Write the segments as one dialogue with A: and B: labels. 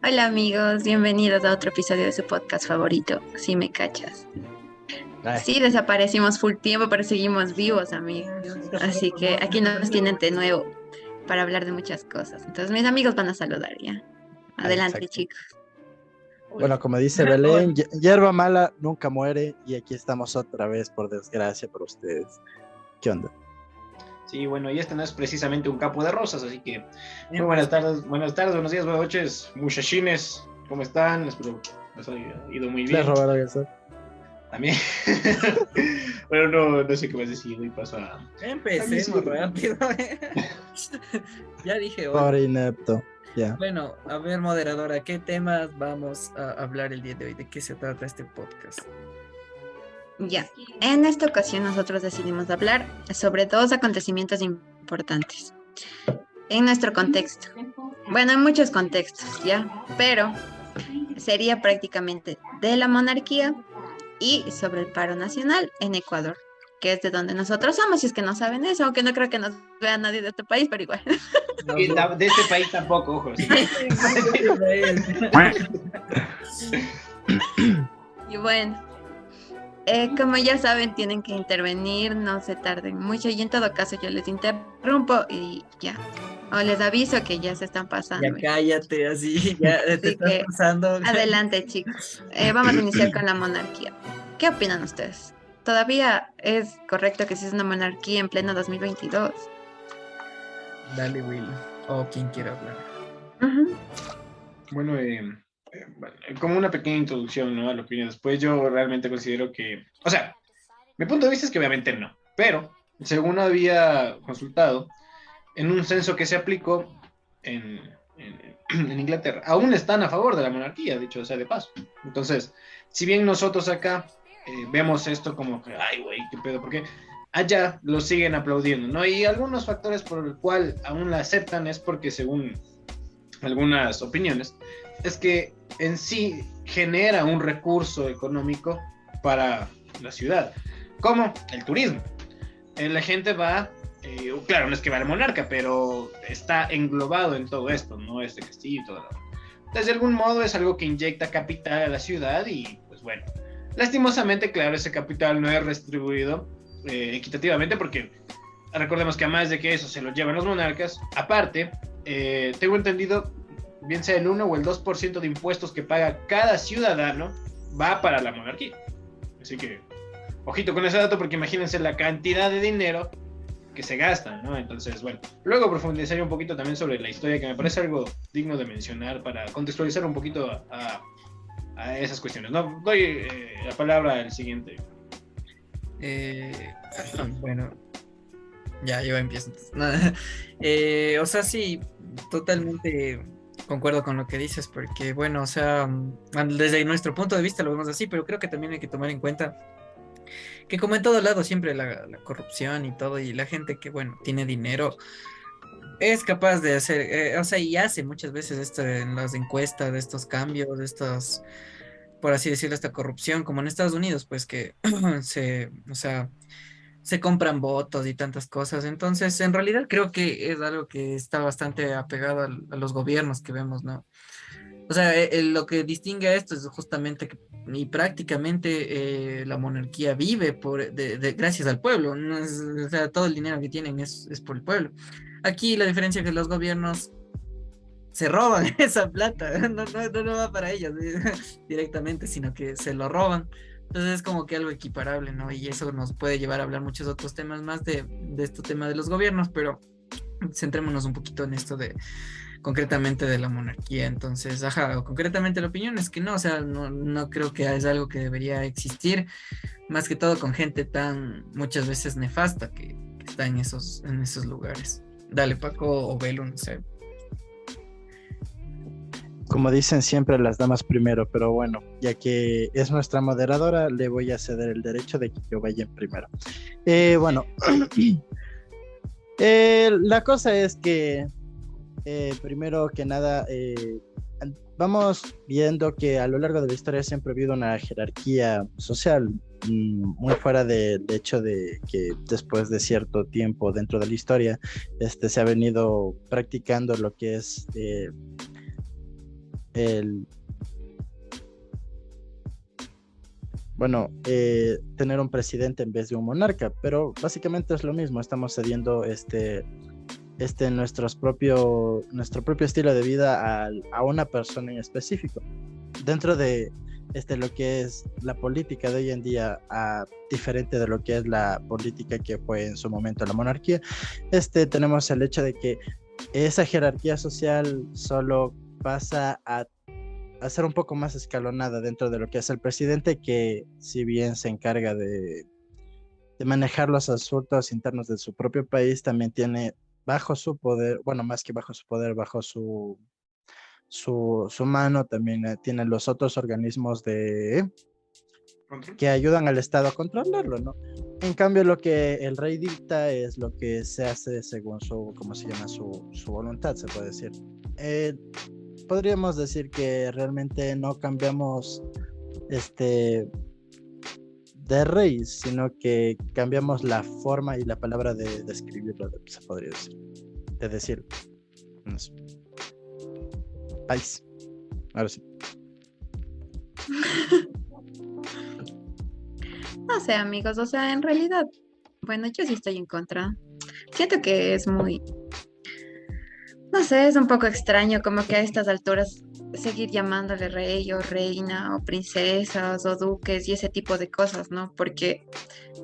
A: Hola amigos, bienvenidos a otro episodio de su podcast favorito, Si me cachas.
B: Ay,
A: Sí, desaparecimos full tiempo, pero seguimos vivos amigos. Así que aquí nos tienen de nuevo para hablar de muchas cosas. Entonces mis amigos van a saludar ya. Adelante
B: exacto.
A: chicos.
B: Bueno, como dice Belén, hierba mala nunca muere y aquí estamos otra vez, por desgracia, por ustedes. ¿Qué onda?
C: Sí, bueno, y este no es precisamente un capo de rosas, así que muy buenas tardes, buenos días, buenas noches, muchachines, ¿cómo están? Espero les haya ido muy
B: Les
C: bien.
B: robaron eso.
C: También. Bueno, no sé qué más decir, y paso a...
D: Empecemos rápido. Ya dije hoy.
B: Pobre inepto. Ya.
D: Bueno, a ver, moderadora, ¿qué temas vamos a hablar el día de hoy? ¿De qué se trata este podcast?
A: Ya, en esta ocasión nosotros decidimos hablar sobre dos acontecimientos importantes en nuestro contexto. Bueno, en muchos contextos, ¿ya? Pero sería prácticamente de la monarquía y sobre el paro nacional en Ecuador, que es de donde nosotros somos, si es que no saben eso, aunque no creo que nos vea nadie de este país, pero igual.
C: Y de este país tampoco, ojo. ¿Sí?
A: Y bueno, como ya saben, tienen que intervenir, no se tarden mucho y en todo caso yo les interrumpo y ya. O les aviso que ya se están
D: Ya
A: pasando.
D: cállate, así, ya te
A: Así
D: estás
A: que
D: pasando.
A: adelante, chicos. Vamos a iniciar con la monarquía. ¿Qué opinan ustedes? ¿Todavía es correcto que si es una monarquía en pleno 2022?
D: Dale, Will. O quien quiera hablar.
A: Ujú.
C: Bueno, bueno, como una pequeña introducción, ¿no? A lo que viene después, yo realmente considero que, o sea, mi punto de vista es que obviamente no, pero según había consultado, en un censo que se aplicó en, en Inglaterra, aún están a favor de la monarquía, dicho sea de paso. Entonces, si bien nosotros acá vemos esto como que, ay, güey, qué pedo, porque allá lo siguen aplaudiendo, ¿no? Y algunos factores por el cual aún la aceptan es porque, según algunas opiniones, es que en sí genera un recurso económico para la ciudad, como el turismo. La gente va, claro, no es que va al monarca, pero está englobado en todo esto, ¿no? Este castillo y todo. Entonces, de algún modo es algo que inyecta capital a la ciudad y, pues bueno, lastimosamente, claro, ese capital no es retribuido equitativamente porque recordemos que además de que eso se lo llevan los monarcas, aparte, tengo entendido, bien sea el 1 o el 2% de impuestos que paga cada ciudadano va para la monarquía. Así que, ojito con ese dato porque imagínense la cantidad de dinero que se gasta, ¿no? Entonces, bueno, luego profundizaré un poquito también sobre la historia, que me parece algo digno de mencionar para contextualizar un poquito a esas cuestiones, ¿no? Doy la palabra al siguiente.
D: Bueno, ya, yo empiezo. O sea, sí, totalmente concuerdo con lo que dices, porque, bueno, o sea, desde nuestro punto de vista lo vemos así, pero creo que también hay que tomar en cuenta que como en todo lado siempre la corrupción y todo, y la gente que, bueno, tiene dinero es capaz de hacer, o sea, y hace muchas veces esto en las encuestas, de estos cambios, de estos, por así decirlo, esta corrupción, como en Estados Unidos, pues que o sea, se compran votos y tantas cosas. Entonces, en realidad creo que es algo que está bastante apegado a los gobiernos que vemos, ¿no? O sea, lo que distingue a esto es justamente que y prácticamente la monarquía vive gracias al pueblo, ¿no? O sea, todo el dinero que tienen es por el pueblo. Aquí la diferencia es que los gobiernos se roban esa plata, no va para ellos directamente, sino que se lo roban. Entonces es como que algo equiparable, ¿no? Y eso nos puede llevar a hablar muchos otros temas más de este tema de los gobiernos, pero centrémonos un poquito en esto de concretamente de la monarquía. Entonces, ajá, concretamente la opinión es que no, o sea, no creo que es algo que debería existir, más que todo con gente tan muchas veces nefasta que está en esos lugares. Dale, Paco o Belu, no sé.
B: Como dicen siempre, las damas primero, pero bueno, ya que es nuestra moderadora, le voy a ceder el derecho de que yo vaya en primero. Bueno, la cosa es que, primero que nada, vamos viendo que a lo largo de la historia siempre ha habido una jerarquía social, muy fuera del hecho de que después de cierto tiempo dentro de la historia, se ha venido practicando lo que es el, bueno, tener un presidente en vez de un monarca, pero básicamente es lo mismo, estamos cediendo nuestro propio estilo de vida a una persona en específico. Dentro de lo que es la política de hoy en día, diferente de lo que es la política que fue en su momento la monarquía, tenemos el hecho de que esa jerarquía social solo pasa a ser un poco más escalonada dentro de lo que es el presidente, que si bien se encarga de manejar los asuntos internos de su propio país, también tiene bajo su poder, bueno, más que bajo su poder, bajo su mano, también tiene los otros organismos que ayudan al Estado a controlarlo, ¿no? En cambio, lo que el rey dicta es lo que se hace según ¿cómo se llama? Su voluntad, se puede decir. Podríamos decir que realmente no cambiamos de rey, sino que cambiamos la forma y la palabra de describirlo, se podría decir. De decir. Eso. País. Ahora sí.
A: No sé, amigos, o sea, en realidad, bueno, yo sí estoy en contra. Siento que es muy, no sé, es un poco extraño como que a estas alturas seguir llamándole rey o reina o princesas o duques y ese tipo de cosas, ¿no? Porque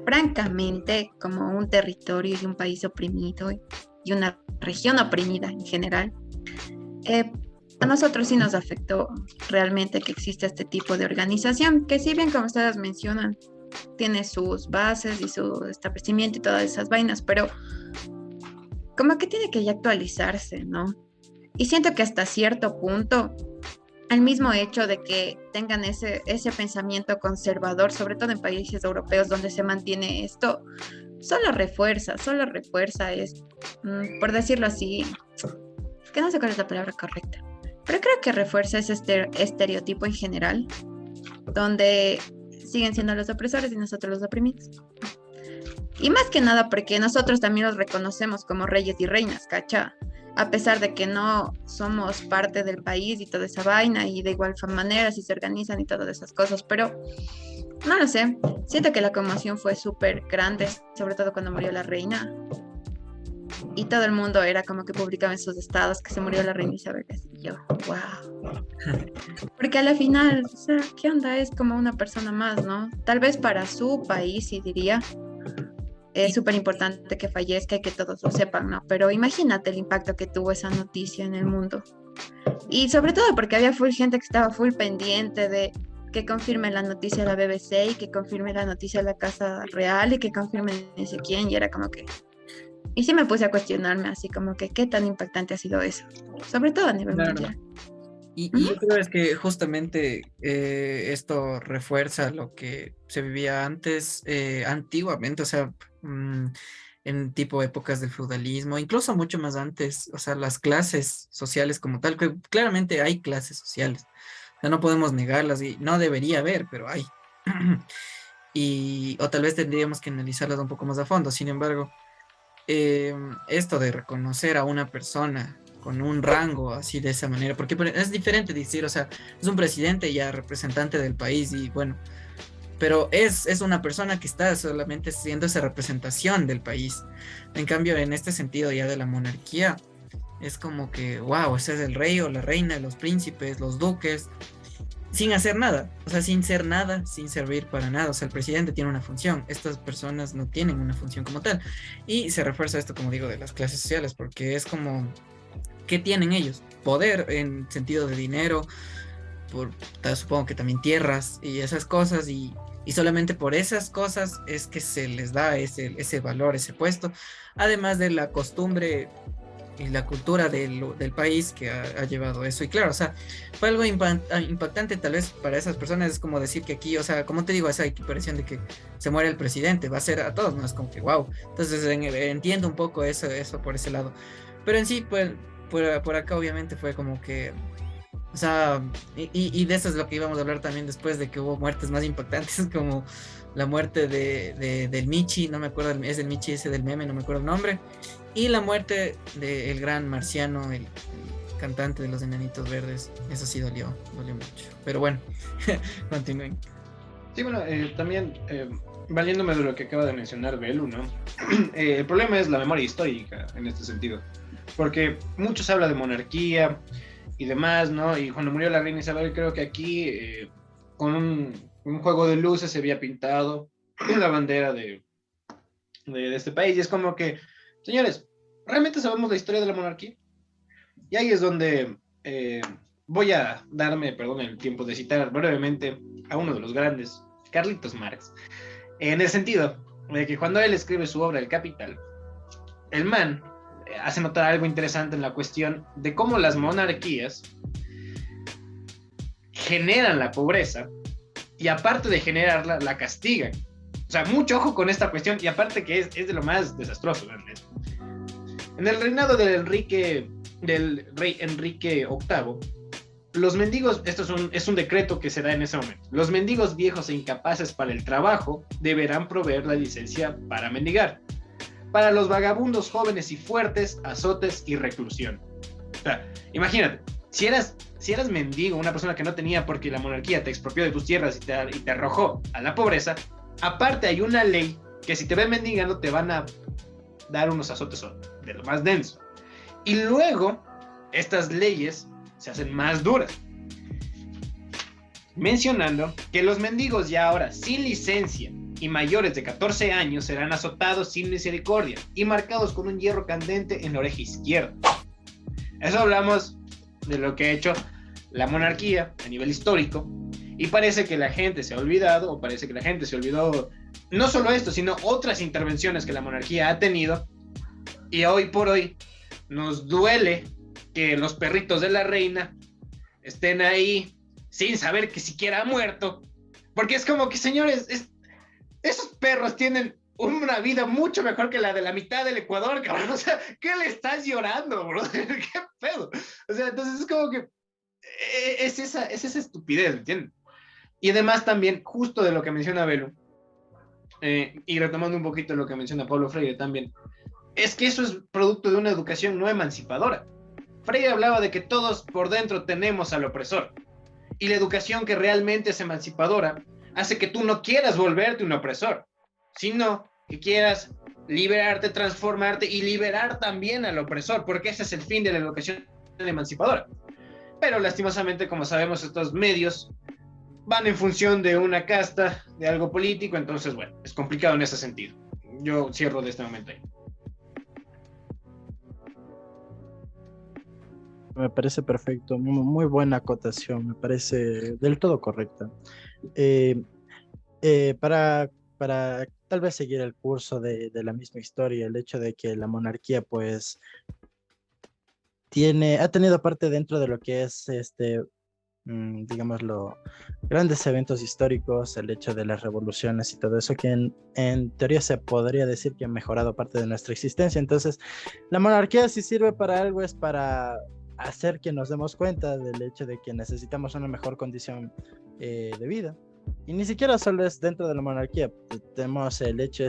A: francamente, como un territorio y un país oprimido y una región oprimida en general, a nosotros sí nos afectó realmente que exista este tipo de organización, que si bien como ustedes mencionan, tiene sus bases y su establecimiento y todas esas vainas, pero como que tiene que ya actualizarse, ¿no? Y siento que hasta cierto punto, el mismo hecho de que tengan ese pensamiento conservador, sobre todo en países europeos donde se mantiene esto, solo refuerza por decirlo así, es que no sé cuál es la palabra correcta, pero creo que refuerza ese estereotipo en general, donde siguen siendo los opresores y nosotros los oprimidos. Y más que nada porque nosotros también los reconocemos como reyes y reinas, ¿cacha? A pesar de que no somos parte del país y toda esa vaina, y de igual manera si se organizan y todas esas cosas, pero no lo sé, siento que la conmoción fue súper grande, sobre todo cuando murió la reina. Y todo el mundo era como que publicaba en sus estados que se murió la reina Isabel. Y yo, wow. Porque a la final, o sea, ¿qué onda? Es como una persona más, ¿no? Tal vez para su país, sí diría, es súper importante que fallezca y que todos lo sepan, ¿no? Pero imagínate el impacto que tuvo esa noticia en el mundo. Y sobre todo porque había full gente que estaba full pendiente de que confirme la noticia de la BBC y que confirme la noticia de la Casa Real y que confirme no sé quién. Y era como que... Y sí me puse a cuestionarme así como que qué tan impactante ha sido eso. Sobre todo a nivel mundial.
D: Y yo creo es que justamente esto refuerza lo que se vivía antes, antiguamente, o sea, en tipo épocas del feudalismo, incluso mucho más antes, o sea, las clases sociales como tal, que claramente hay clases sociales, o sea, no podemos negarlas y no debería haber, pero hay. O tal vez tendríamos que analizarlas un poco más a fondo, sin embargo, esto de reconocer a una persona con un rango así de esa manera, porque es diferente decir, o sea, es un presidente ya representante del país y bueno, pero es una persona que está solamente siendo esa representación del país. En cambio, en este sentido ya de la monarquía, es como que, wow, ese es el rey o la reina, los príncipes, los duques, sin hacer nada, o sea, sin ser nada, sin servir para nada. O sea, el presidente tiene una función, estas personas no tienen una función como tal. Y se refuerza esto, como digo, de las clases sociales, porque es como, ¿qué tienen ellos? Poder en sentido de dinero, supongo que también tierras y esas cosas, y solamente por esas cosas es que se les da ese valor, ese puesto, además de la costumbre y la cultura del país que ha llevado eso. Y claro, o sea, fue algo impactante tal vez para esas personas. Es como decir que aquí, o sea, como te digo, esa equiparación de que se muere el presidente, va a ser a todos, ¿no? Es como que, wow. Entonces entiendo un poco eso por ese lado. Pero en sí, pues, por acá obviamente fue como que, o sea, y de eso es lo que íbamos a hablar también después, de que hubo muertes más impactantes, como la muerte del Michi, no me acuerdo, es el Michi ese del meme, no me acuerdo el nombre, y la muerte del gran marciano, cantante de los Enanitos Verdes. Eso sí dolió mucho. Pero bueno, continúen.
C: Sí, bueno, también valiéndome de lo que acaba de mencionar Belu, ¿no? El problema es la memoria histórica en este sentido, porque mucho se habla de monarquía y demás, ¿no? Y cuando murió la reina Isabel, creo que aquí con un juego de luces se había pintado la bandera de este país, y es como que, señores, ¿realmente sabemos la historia de la monarquía? Y ahí es donde voy a darme, perdón, el tiempo de citar brevemente a uno de los grandes, Carlitos Marx, en el sentido de que cuando él escribe su obra El Capital, el man hace notar algo interesante en la cuestión de cómo las monarquías generan la pobreza y aparte de generarla, la castigan. O sea, mucho ojo con esta cuestión, y aparte que es de lo más desastroso, ¿verdad? En el reinado del rey Enrique VIII, los mendigos, esto es un decreto que se da en ese momento, los mendigos viejos e incapaces para el trabajo deberán proveer la licencia para mendigar. Para los vagabundos jóvenes y fuertes, azotes y reclusión. O sea, imagínate, si eras mendigo, una persona que no tenía porque la monarquía te expropió de tus tierras y te arrojó a la pobreza, aparte hay una ley que si te ven mendigando te van a dar unos azotes de lo más denso. Y luego, estas leyes se hacen más duras, mencionando que los mendigos ya ahora sin licencia y mayores de 14 años serán azotados sin misericordia y marcados con un hierro candente en la oreja izquierda. Eso hablamos de lo que ha hecho la monarquía a nivel histórico, y parece que la gente se ha olvidado, o parece que la gente se olvidó no solo esto, sino otras intervenciones que la monarquía ha tenido, y hoy por hoy nos duele que los perritos de la reina estén ahí sin saber que siquiera ha muerto, porque es como que, señores, esos perros tienen una vida mucho mejor que la de la mitad del Ecuador, cabrón. O sea, ¿qué le estás llorando, bro? ¿Qué pedo? O sea, entonces es como que es esa estupidez, ¿me entienden? Y además también, justo de lo que menciona Belu, y retomando un poquito lo que menciona Pablo Freire también, es que eso es producto de una educación no emancipadora. Freire hablaba de que todos por dentro tenemos al opresor, y la educación que realmente es emancipadora hace que tú no quieras volverte un opresor, sino que quieras liberarte, transformarte y liberar también al opresor, porque ese es el fin de la educación emancipadora. Pero lastimosamente, como sabemos, estos medios van en función de una casta, de algo político, entonces, bueno, es complicado en ese sentido. Yo cierro de este momento ahí.
B: Me parece perfecto, muy buena acotación, me parece del todo correcta. Para tal vez seguir el curso de la misma historia, el hecho de que la monarquía pues ha tenido parte dentro de lo que es digámoslo, grandes eventos históricos, el hecho de las revoluciones y todo eso, que en teoría se podría decir que ha mejorado parte de nuestra existencia. Entonces, la monarquía, si sirve para algo, es para hacer que nos demos cuenta del hecho de que necesitamos una mejor condición de vida. Y ni siquiera solo es dentro de la monarquía, tenemos el hecho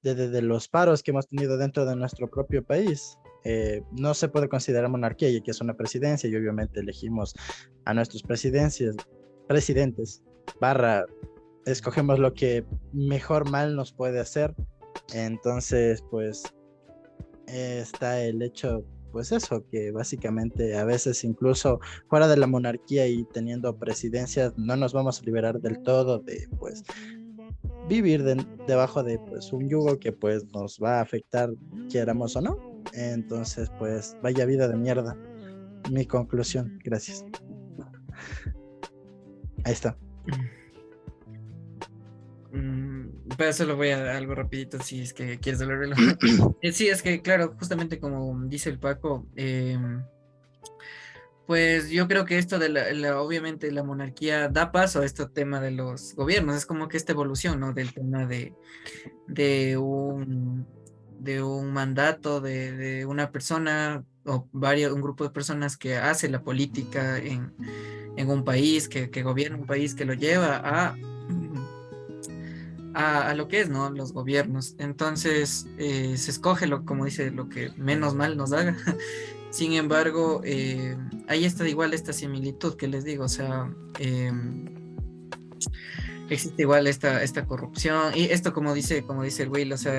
B: de los paros que hemos tenido dentro de nuestro propio país. No se puede considerar monarquía, ya que es una presidencia, y obviamente elegimos a nuestros presidentes, escogemos lo que mejor mal nos puede hacer. Entonces, pues, está el hecho, pues eso, que básicamente a veces incluso fuera de la monarquía y teniendo presidencias, no nos vamos a liberar del todo de, pues, vivir debajo de, pues, un yugo que, pues, nos va a afectar, quieramos o no. Entonces, pues, vaya vida de mierda. Mi conclusión, gracias. Ahí está.
D: Pero solo voy a algo rapidito si es que quieres hablarlo. Sí, es que claro, justamente como dice el Paco, pues yo creo que esto de obviamente la monarquía da paso a este tema de los gobiernos, es como que esta evolución, ¿no? Del tema de un mandato de una persona o un grupo de personas que hace la política en un país, que gobierna un país, que lo lleva a lo que es, ¿no? Los gobiernos. Entonces, se escoge, como dice, lo que menos mal nos haga. Sin embargo, ahí está igual esta similitud que les digo, o sea, existe igual esta corrupción y esto como dice el Will, o sea,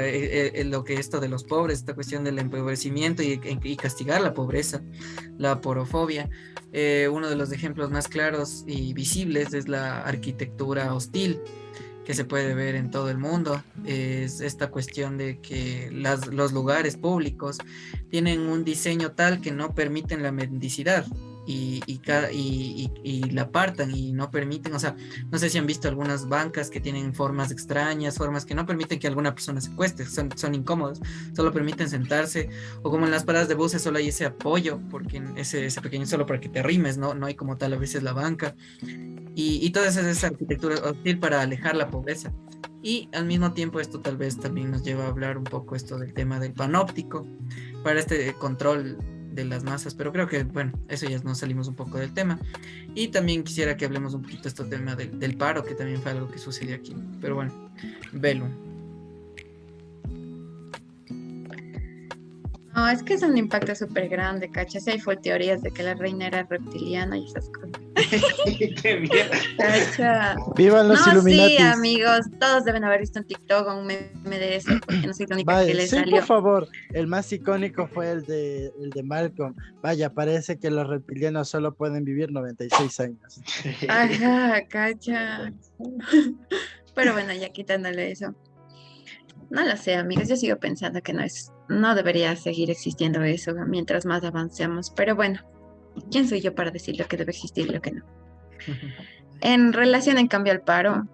D: lo que esto de los pobres, esta cuestión del empobrecimiento y castigar la pobreza, la porofobia. Uno de los ejemplos más claros y visibles es la arquitectura hostil que se puede ver en todo el mundo. Es esta cuestión de que los lugares públicos tienen un diseño tal que no permiten la mendicidad y la apartan y no permiten, o sea, no sé si han visto algunas bancas que tienen formas extrañas, formas que no permiten que alguna persona se cueste, son incómodos, solo permiten sentarse, o como en las paradas de buses solo hay ese apoyo, porque ese pequeño solo para que te arrimes, no hay como tal a veces la banca, y toda esa arquitectura hostil para alejar la pobreza. Y al mismo tiempo esto tal vez también nos lleva a hablar un poco esto del tema del panóptico, para este control de las masas, pero creo que, bueno, eso ya nos salimos un poco del tema. Y también quisiera que hablemos un poquito este tema del paro, que también fue algo que sucedió aquí. Pero bueno, Belu.
A: No, es que es un impacto súper grande, ¿cachas? Hay full teorías de que la reina era reptiliana y esas cosas.
C: ¡Qué mierda!
A: ¿Cacha?
B: ¡Vivan los
A: No,
B: Illuminatis!
A: sí, amigos, todos deben haber visto un TikTok o un meme de eso, porque no soy la única
B: Vaya,
A: que le
B: sí,
A: salió.
B: por favor. El más icónico fue el de Malcolm. Vaya, parece que los reptilianos solo pueden vivir 96 años.
A: Ajá, cacha. Pero bueno, ya quitándole eso. No lo sé, amigos. Yo sigo pensando que no debería seguir existiendo eso mientras más avancemos. Pero bueno, ¿quién soy yo para decir lo que debe existir y lo que no? En relación, en cambio, al paro,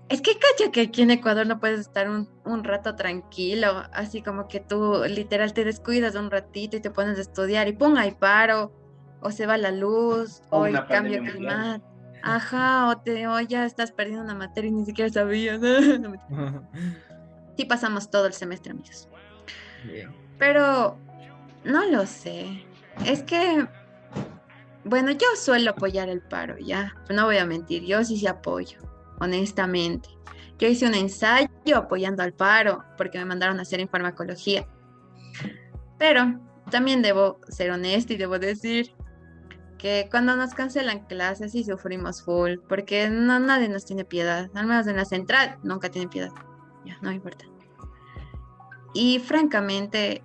A: es que cacha que aquí en Ecuador no puedes estar un rato tranquilo, así como que tú literal te descuidas un ratito y te pones a estudiar y pum, hay paro, o se va la luz,
C: O
A: o hay
C: una
A: cambio
C: pandemia mundial.
A: climático. Ajá, o ya estás perdiendo una materia y ni siquiera sabías. Sí pasamos todo el semestre, amigos.
D: Bien.
A: Pero no lo sé. Es que, bueno, yo suelo apoyar el paro, ya. No voy a mentir, yo sí apoyo, honestamente. Yo hice un ensayo apoyando al paro porque me mandaron a hacer en farmacología. Pero también debo ser honesta y debo decir que cuando nos cancelan clases sí sufrimos full, porque no, nadie nos tiene piedad. Al menos en la central nunca tiene piedad. Ya, no me importa. Y francamente,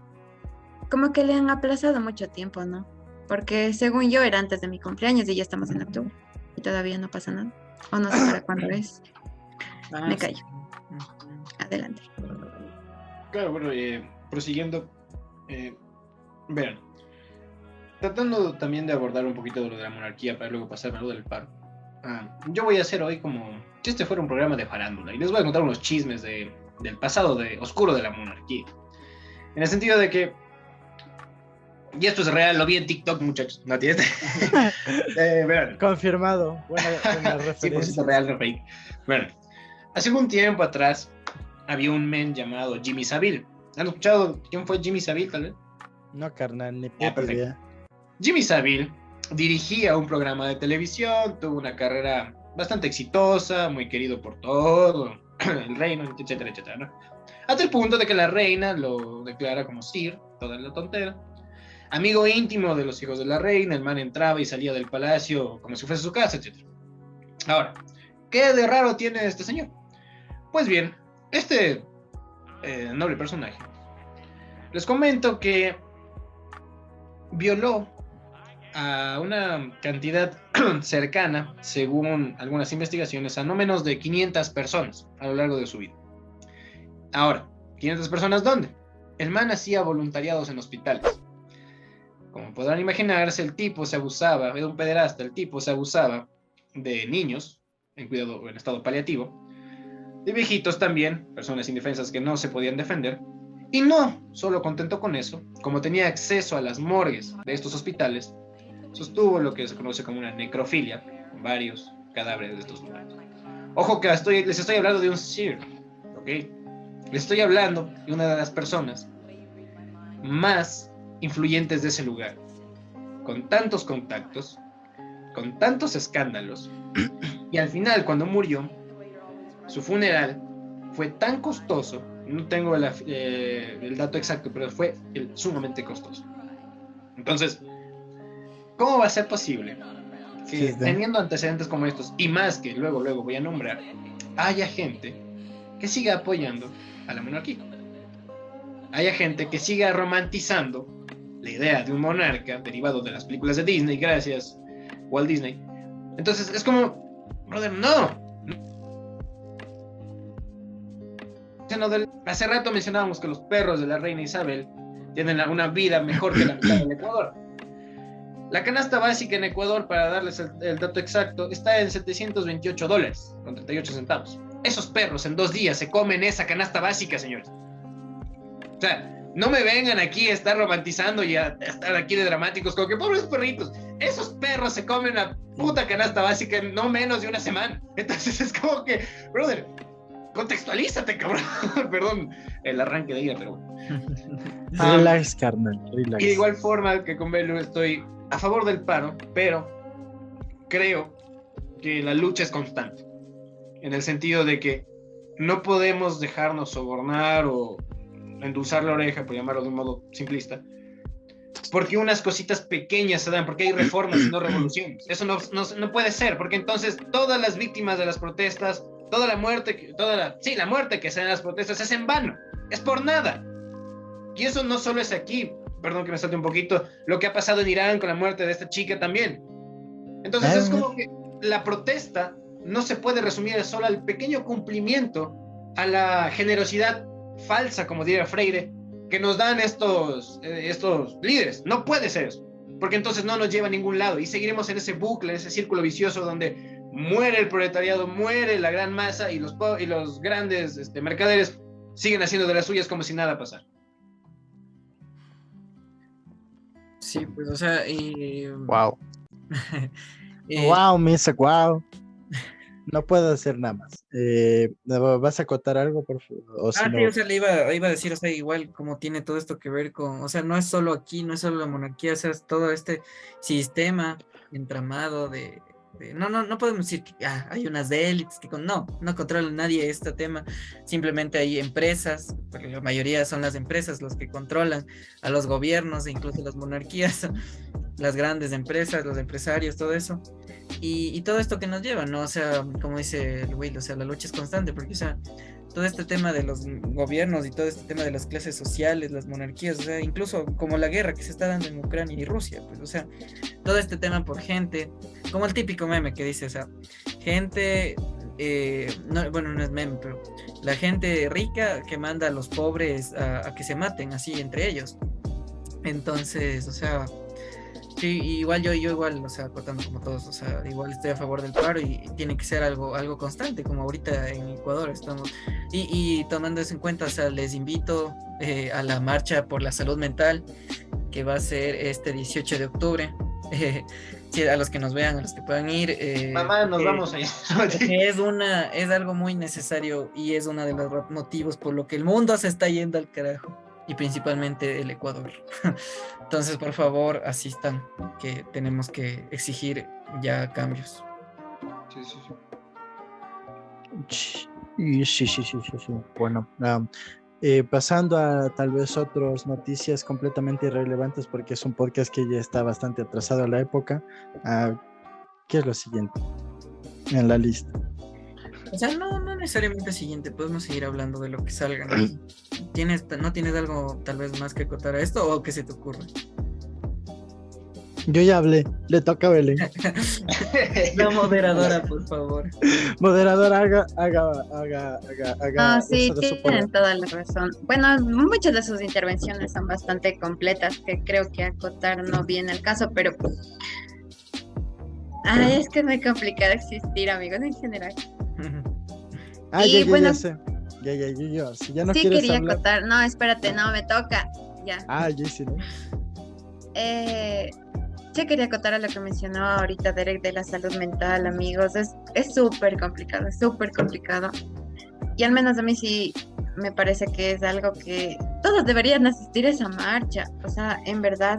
A: como que le han aplazado mucho tiempo, ¿no? Porque según yo era antes de mi cumpleaños y ya estamos en octubre y todavía no pasa nada. O no sé para cuándo es. Me callo. Adelante.
C: Claro, bueno, prosiguiendo, vean, tratando también de abordar un poquito de lo de la monarquía para luego pasar a lo del paro. Yo voy a hacer hoy como si este fuera un programa de farándula y les voy a contar unos chismes del pasado oscuro de la monarquía. En el sentido de que, y esto es real, lo vi en TikTok, muchachos, no tienes. Verán.
B: Confirmado. Buena
C: Sí, por
B: referencia.
C: si es real, no fake. Bueno, hace un tiempo atrás había un men llamado Jimmy Savile. ¿Han escuchado quién fue Jimmy Savile, tal vez?
B: No, carnal, ni
C: Ah,
B: puta
C: perfecto.
B: idea.
C: Jimmy Savile dirigía un programa de televisión, tuvo una carrera bastante exitosa, muy querido por todo el reino, etcétera, etcétera, ¿no? Hasta el punto de que la reina lo declara como Sir, toda la tontera. Amigo íntimo de los hijos de la reina, el man entraba y salía del palacio como si fuese su casa, etcétera. Ahora, ¿qué de raro tiene este señor? Pues bien, este noble personaje, les comento que violó a una cantidad cercana, según algunas investigaciones, a no menos de 500 personas a lo largo de su vida. Ahora, ¿500 personas dónde? El man hacía voluntariados en hospitales. Como podrán imaginarse, el tipo se abusaba, era un pederasta, el tipo se abusaba de niños en cuidado en estado paliativo, de viejitos también, personas indefensas que no se podían defender, y no solo contento con eso, como tenía acceso a las morgues de estos hospitales, sostuvo lo que se conoce como una necrofilia, con varios cadáveres de estos lugares. Ojo que les estoy hablando de un Sir, ¿ok? Les estoy hablando de una de las personas más influyentes de ese lugar, con tantos contactos, con tantos escándalos, y al final, cuando murió, su funeral fue tan costoso, no tengo el dato exacto, pero fue sumamente costoso. Entonces, ¿cómo va a ser posible que
B: Sí.
C: teniendo antecedentes como estos, y más que luego voy a nombrar, haya gente que siga apoyando a la monarquía? Haya gente que siga romantizando la idea de un monarca derivado de las películas de Disney, gracias Walt Disney. Entonces es como, brother, no. Hace rato mencionábamos que los perros de la reina Isabel tienen una vida mejor que la mitad del Ecuador. La canasta básica en Ecuador, para darles el dato exacto, está en $728 con 38 centavos. Esos perros en 2 días se comen esa canasta básica, señores. O sea, no me vengan aquí a estar romantizando y a estar aquí de dramáticos, como que pobres perritos. Esos perros se comen la puta canasta básica en no menos de una semana. Entonces es como que, brother, contextualízate, cabrón. Perdón el arranque de ella, pero bueno.
B: Relax, carnal, relax.
C: Y de igual forma que con Belu estoy a favor del paro, pero creo que la lucha es constante. En el sentido de que no podemos dejarnos sobornar o endulzar la oreja, por llamarlo de un modo simplista, porque unas cositas pequeñas se dan, porque hay reformas y no revoluciones. Eso no puede ser, porque entonces todas las víctimas de las protestas, toda la muerte, la muerte que se da en las protestas es en vano, es por nada. Y eso no solo es aquí, perdón que me salte un poquito, lo que ha pasado en Irán con la muerte de esta chica también. Entonces es como que la protesta no se puede resumir solo al pequeño cumplimiento, a la generosidad falsa, como diría Freire, que nos dan estos líderes. No puede ser eso, porque entonces no nos lleva a ningún lado y seguiremos en ese bucle, en ese círculo vicioso donde muere el proletariado, muere la gran masa y los grandes mercaderes siguen haciendo de las suyas como si nada pasara.
D: Sí, pues, o sea,
B: Wow. Wow, Misa, wow. No puedo hacer nada más. ¿Vas a acotar algo, por favor? O si no...
D: sí, o sea, le iba a decir, o sea, igual como tiene todo esto que ver con, o sea, no es solo aquí, no es solo la monarquía, o sea, es todo este sistema entramado no podemos decir que hay unas élites que no controla nadie este tema, simplemente hay empresas, porque la mayoría son las empresas los que controlan a los gobiernos e incluso las monarquías, las grandes empresas, los empresarios, todo eso. Y todo esto que nos lleva, ¿no? O sea, como dice el Will, o sea, la lucha es constante, porque, o sea, todo este tema de los gobiernos y todo este tema de las clases sociales, las monarquías, o sea, incluso como la guerra que se está dando en Ucrania y Rusia, pues, o sea, todo este tema por gente, como el típico meme que dice, o sea, gente, no es meme, pero la gente rica que manda a los pobres a que se maten así entre ellos. Entonces, o sea... Sí, igual yo igual, o sea, cortando como todos, o sea, igual estoy a favor del paro y tiene que ser algo constante, como ahorita en Ecuador estamos. Y tomando eso en cuenta, o sea, les invito a la marcha por la salud mental, que va a ser este 18 de octubre. Sí, a los que nos vean, a los que puedan ir.
C: Mamá, nos vamos allá.
D: Es algo muy necesario y es uno de los motivos por lo que el mundo se está yendo al carajo. Y principalmente el Ecuador. Entonces, por favor, asistan, que tenemos que exigir ya cambios.
B: Sí. Bueno, pasando a tal vez otras noticias completamente irrelevantes, porque es un podcast que ya está bastante atrasado a la época. ¿Qué es lo siguiente en la lista?
D: O sea, no necesariamente siguiente, podemos seguir hablando de lo que salga. ¿No tienes algo tal vez más que acotar a esto o qué se te ocurre?
B: Yo ya hablé, le toca a Belén.
D: La moderadora, por favor.
B: Moderador, haga
A: Sí,
B: uso de su
A: tienen
B: poder.
A: toda la razón. Bueno, muchas de sus intervenciones son bastante completas, que creo que acotar no viene al caso, pero... es que es muy complicado existir, amigos, en general. Y bueno,
B: Ya sé. Ya. Si ya no
A: sí
B: quieres
A: quería
B: hablar.
A: acotar. No, espérate, no, me toca. Ya.
B: Ya sí, ¿no?
A: Sí quería acotar a lo que mencionó ahorita Derek de la salud mental, amigos. Es súper complicado, es súper complicado. Y al menos a mí sí me parece que es algo que todos deberían asistir a esa marcha. O sea, en verdad.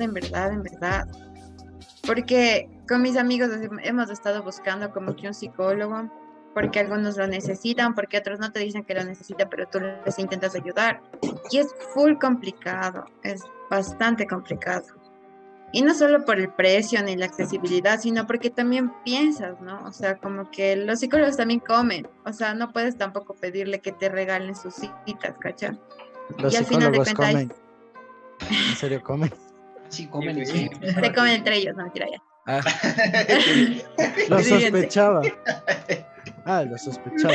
A: Porque con mis amigos hemos estado buscando como que un psicólogo, porque algunos lo necesitan, porque otros no te dicen que lo necesitan, pero tú les intentas ayudar. Y es full complicado, es bastante complicado. Y no solo por el precio ni la accesibilidad, sino porque también piensas, ¿no? O sea, como que los psicólogos también comen. O sea, no puedes tampoco pedirle que te regalen sus citas, ¿cachai?
B: Los
A: Y al final de
B: psicólogos
A: cuentas,
B: comen. ¿En serio comen?
C: Sí, comen y
D: Sí,
C: sí.
A: se comen entre ellos, no mentira ya.
D: Ah,
B: Lo
A: Siguiente.
B: sospechaba. Ah, lo sospechaba.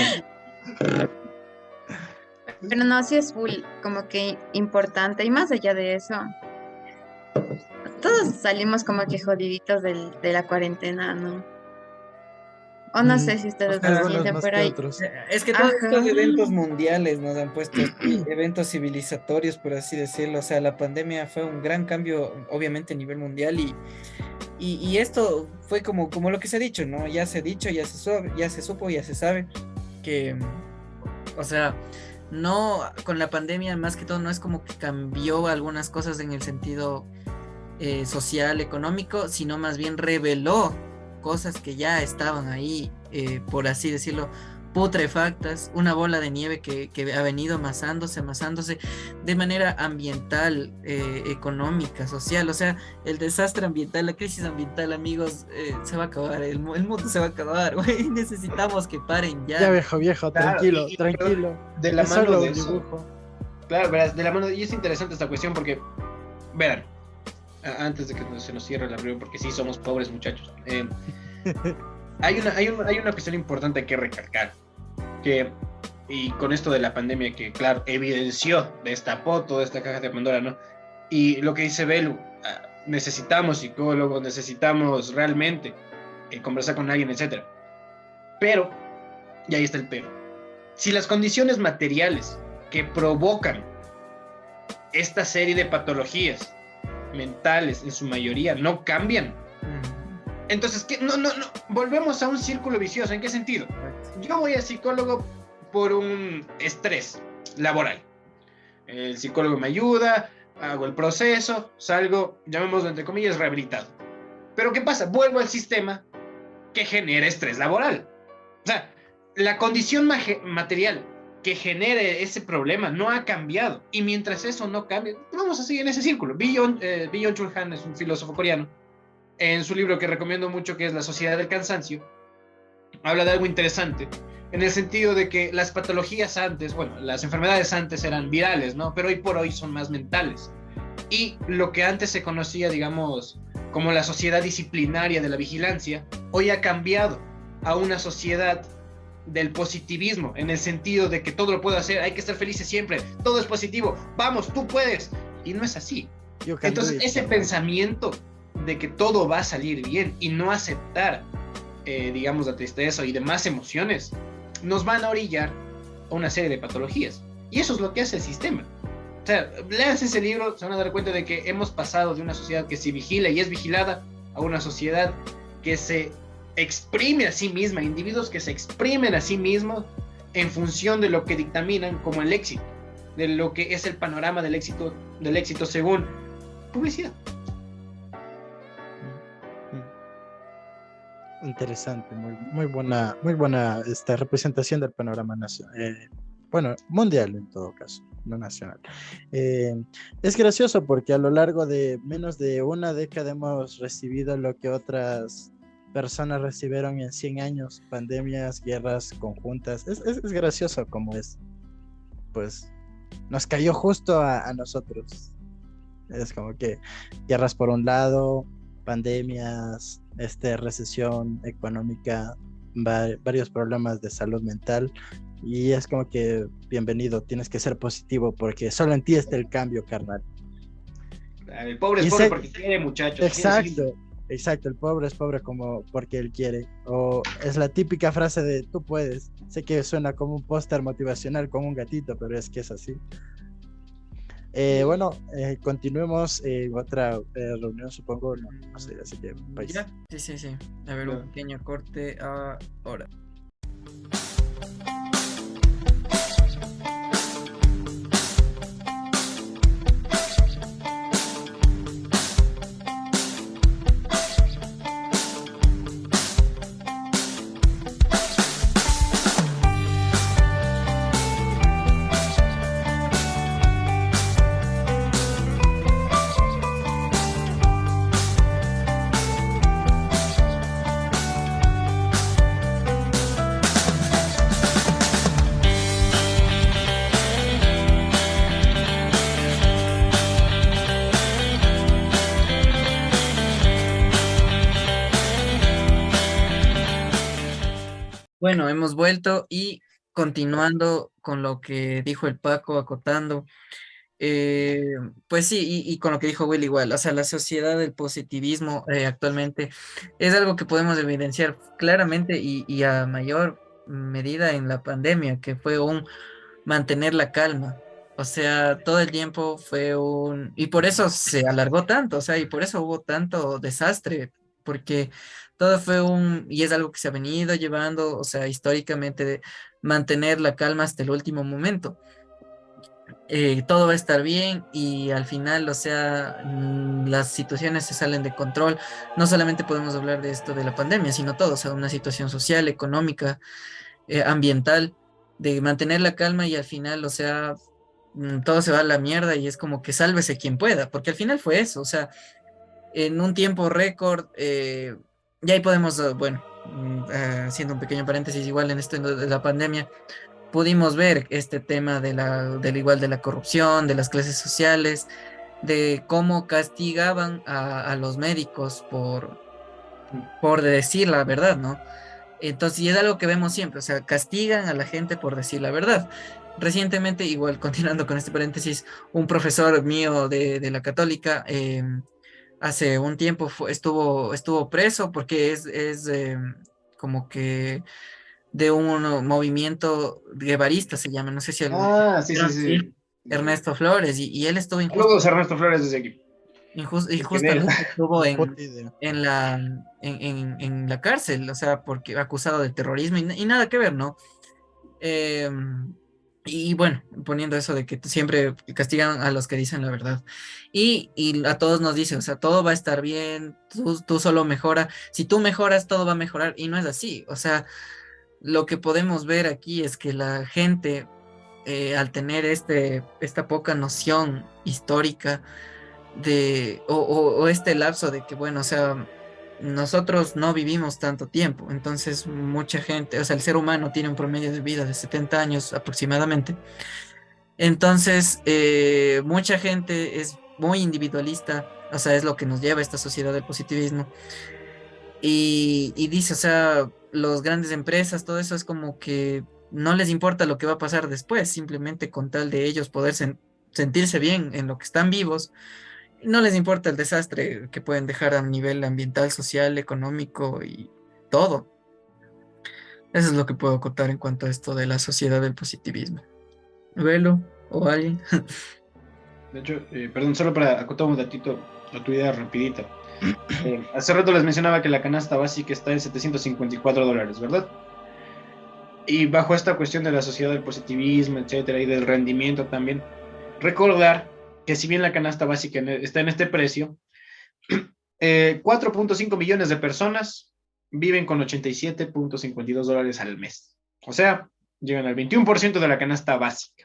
A: Pero no, sí es full, como que importante. Y más allá de eso, todos salimos como que jodiditos de la cuarentena, ¿no? O no sé si ustedes lo
B: Algunos
A: sienten
B: más
A: por
B: que
A: ahí.
B: otros.
D: es que todos
A: Ajá.
D: estos eventos mundiales nos han puesto así, eventos civilizatorios, por así decirlo. O sea, la pandemia fue un gran cambio, obviamente, a nivel mundial y esto fue como lo que se ha dicho, ¿no? Ya se ha dicho, ya se supo, ya se sabe que, o sea, no, con la pandemia más que todo no es como que cambió algunas cosas en el sentido social, económico, sino más bien reveló cosas que ya estaban ahí, por así decirlo, putrefactas, una bola de nieve que ha venido amasándose de manera ambiental, económica, social. O sea, el desastre ambiental, la crisis ambiental, amigos, se va a acabar, el mundo se va a acabar, güey, necesitamos que paren ya.
B: Ya viejo,
C: Claro,
B: tranquilo,
C: y-
B: tranquilo.
C: de la
B: Es
C: mano
B: solo
C: de
B: un
C: eso.
B: dibujo.
C: Claro, verás, de la mano, y es interesante esta cuestión porque, verán, antes de que se nos cierre la reunión, porque sí somos pobres muchachos, hay una cuestión importante que recalcar, que, y con esto de la pandemia que, claro, evidenció, destapó toda esta caja de Pandora, ¿no? Y lo que dice Belu, necesitamos psicólogos, necesitamos realmente conversar con alguien, etcétera. Pero, y ahí está el pero, si las condiciones materiales que provocan esta serie de patologías mentales en su mayoría no cambian, entonces ¿qué? No, volvemos a un círculo vicioso. ¿En qué sentido? Yo voy al psicólogo por un estrés laboral, el psicólogo me ayuda, hago el proceso, salgo, llamémoslo entre comillas, rehabilitado. Pero ¿qué pasa? Vuelvo al sistema que genera estrés laboral. O sea, la condición material que genere ese problema no ha cambiado. Y mientras eso no cambie, vamos a seguir en ese círculo. Byung-Chul Han es un filósofo coreano. En su libro que recomiendo mucho, que es La Sociedad del Cansancio, habla de algo interesante, en el sentido de que las patologías antes, bueno, las enfermedades antes eran virales, ¿no? Pero hoy por hoy son más mentales. Y lo que antes se conocía, digamos, como la sociedad disciplinaria de la vigilancia, hoy ha cambiado a una sociedad del positivismo, en el sentido de que todo lo puedo hacer, hay que estar felices siempre, todo es positivo, vamos, tú puedes. Y no es así. Entonces, ese pensamiento de que todo va a salir bien y no aceptar, digamos, la tristeza y demás emociones, nos van a orillar a una serie de patologías. Y eso es lo que hace el sistema. O sea, lean ese libro, se van a dar cuenta de que hemos pasado de una sociedad que se vigila y es vigilada a una sociedad que se exprime a sí misma, individuos que se exprimen a sí mismos en función de lo que dictaminan como el éxito, de lo que es el panorama del éxito según publicidad.
B: Interesante, muy buena esta representación del panorama nacional, bueno, mundial en todo caso, no nacional. Es gracioso porque a lo largo de menos de una década hemos recibido lo que otras personas recibieron en 100 años, pandemias, guerras conjuntas. Es gracioso como es, pues nos cayó justo a nosotros. Es como que guerras por un lado, pandemias, recesión económica, varios problemas de salud mental, y es como que bienvenido, tienes que ser positivo porque solo en ti está el cambio, carnal.
C: El pobre es pobre porque quiere, muchachos.
B: Exacto, el pobre es pobre como porque él quiere, o es la típica frase de tú puedes. Sé que suena como un póster motivacional con un gatito, pero es que es así. Bueno, continuemos otra reunión, supongo, no sé, así que país.
D: Sí. A ver, un pequeño corte ahora. Bueno, hemos vuelto y continuando con lo que dijo el Paco, acotando, eh, pues sí, y con lo que dijo Will igual, o sea, la sociedad del positivismo actualmente es algo que podemos evidenciar claramente y a mayor medida en la pandemia, que fue un mantener la calma. O sea, todo el tiempo fue un... Y por eso se alargó tanto, o sea, y por eso hubo tanto desastre, porque todo fue un... Y es algo que se ha venido llevando, o sea, históricamente, de mantener la calma hasta el último momento. Todo va a estar bien y al final, o sea, las situaciones se salen de control. No solamente podemos hablar de esto de la pandemia, sino todo, o sea, una situación social, económica, ambiental, de mantener la calma y al final, o sea, todo se va a la mierda y es como que sálvese quien pueda, porque al final fue eso, o sea, en un tiempo récord, y ahí podemos, bueno, haciendo un pequeño paréntesis, igual en esto de la pandemia, pudimos ver este tema del igual de la corrupción, de las clases sociales, de cómo castigaban a los médicos por decir la verdad, ¿no? Entonces, y es algo que vemos siempre, o sea, castigan a la gente por decir la verdad. Recientemente, igual continuando con este paréntesis, un profesor mío de la Católica hace un tiempo estuvo preso porque es como que de un movimiento guevarista se llama, no sé si algún...
C: Ah, sí, sí,
D: Sí,
C: sí.
D: Ernesto Flores, y él estuvo
C: Saludos a Ernesto Flores desde aquí.
D: y
C: Y que de él.
D: justamente estuvo
B: Ni puta idea.
D: en la cárcel, o sea, porque acusado de terrorismo y nada que ver, ¿no? Eh, y bueno, poniendo eso de que siempre castigan a los que dicen la verdad. Y a todos nos dice, o sea, todo va a estar bien, tú solo mejora. Si tú mejoras, todo va a mejorar. Y no es así. O sea, lo que podemos ver aquí es que la gente, al tener esta poca noción histórica, o este lapso de que, bueno, o sea, nosotros no vivimos tanto tiempo, entonces mucha gente, o sea, el ser humano tiene un promedio de vida de 70 años aproximadamente, entonces mucha gente es muy individualista, o sea, es lo que nos lleva a esta sociedad del positivismo, y dice, o sea, las grandes empresas, todo eso es como que no les importa lo que va a pasar después, simplemente con tal de ellos poder sentirse bien en lo que están vivos, no les importa el desastre que pueden dejar a nivel ambiental, social, económico y todo. Eso es lo que puedo acotar en cuanto a esto de la sociedad del positivismo. Velo o alguien.
C: De hecho, perdón, solo para acotar un datito a tu idea rapidita. Hace rato les mencionaba que la canasta básica está en $754, ¿verdad? Y bajo esta cuestión de la sociedad del positivismo, etcétera, y del rendimiento también, recordar que si bien la canasta básica está en este precio, 4.5 millones de personas viven con $87.52 al mes. O sea, llegan al 21% de la canasta básica.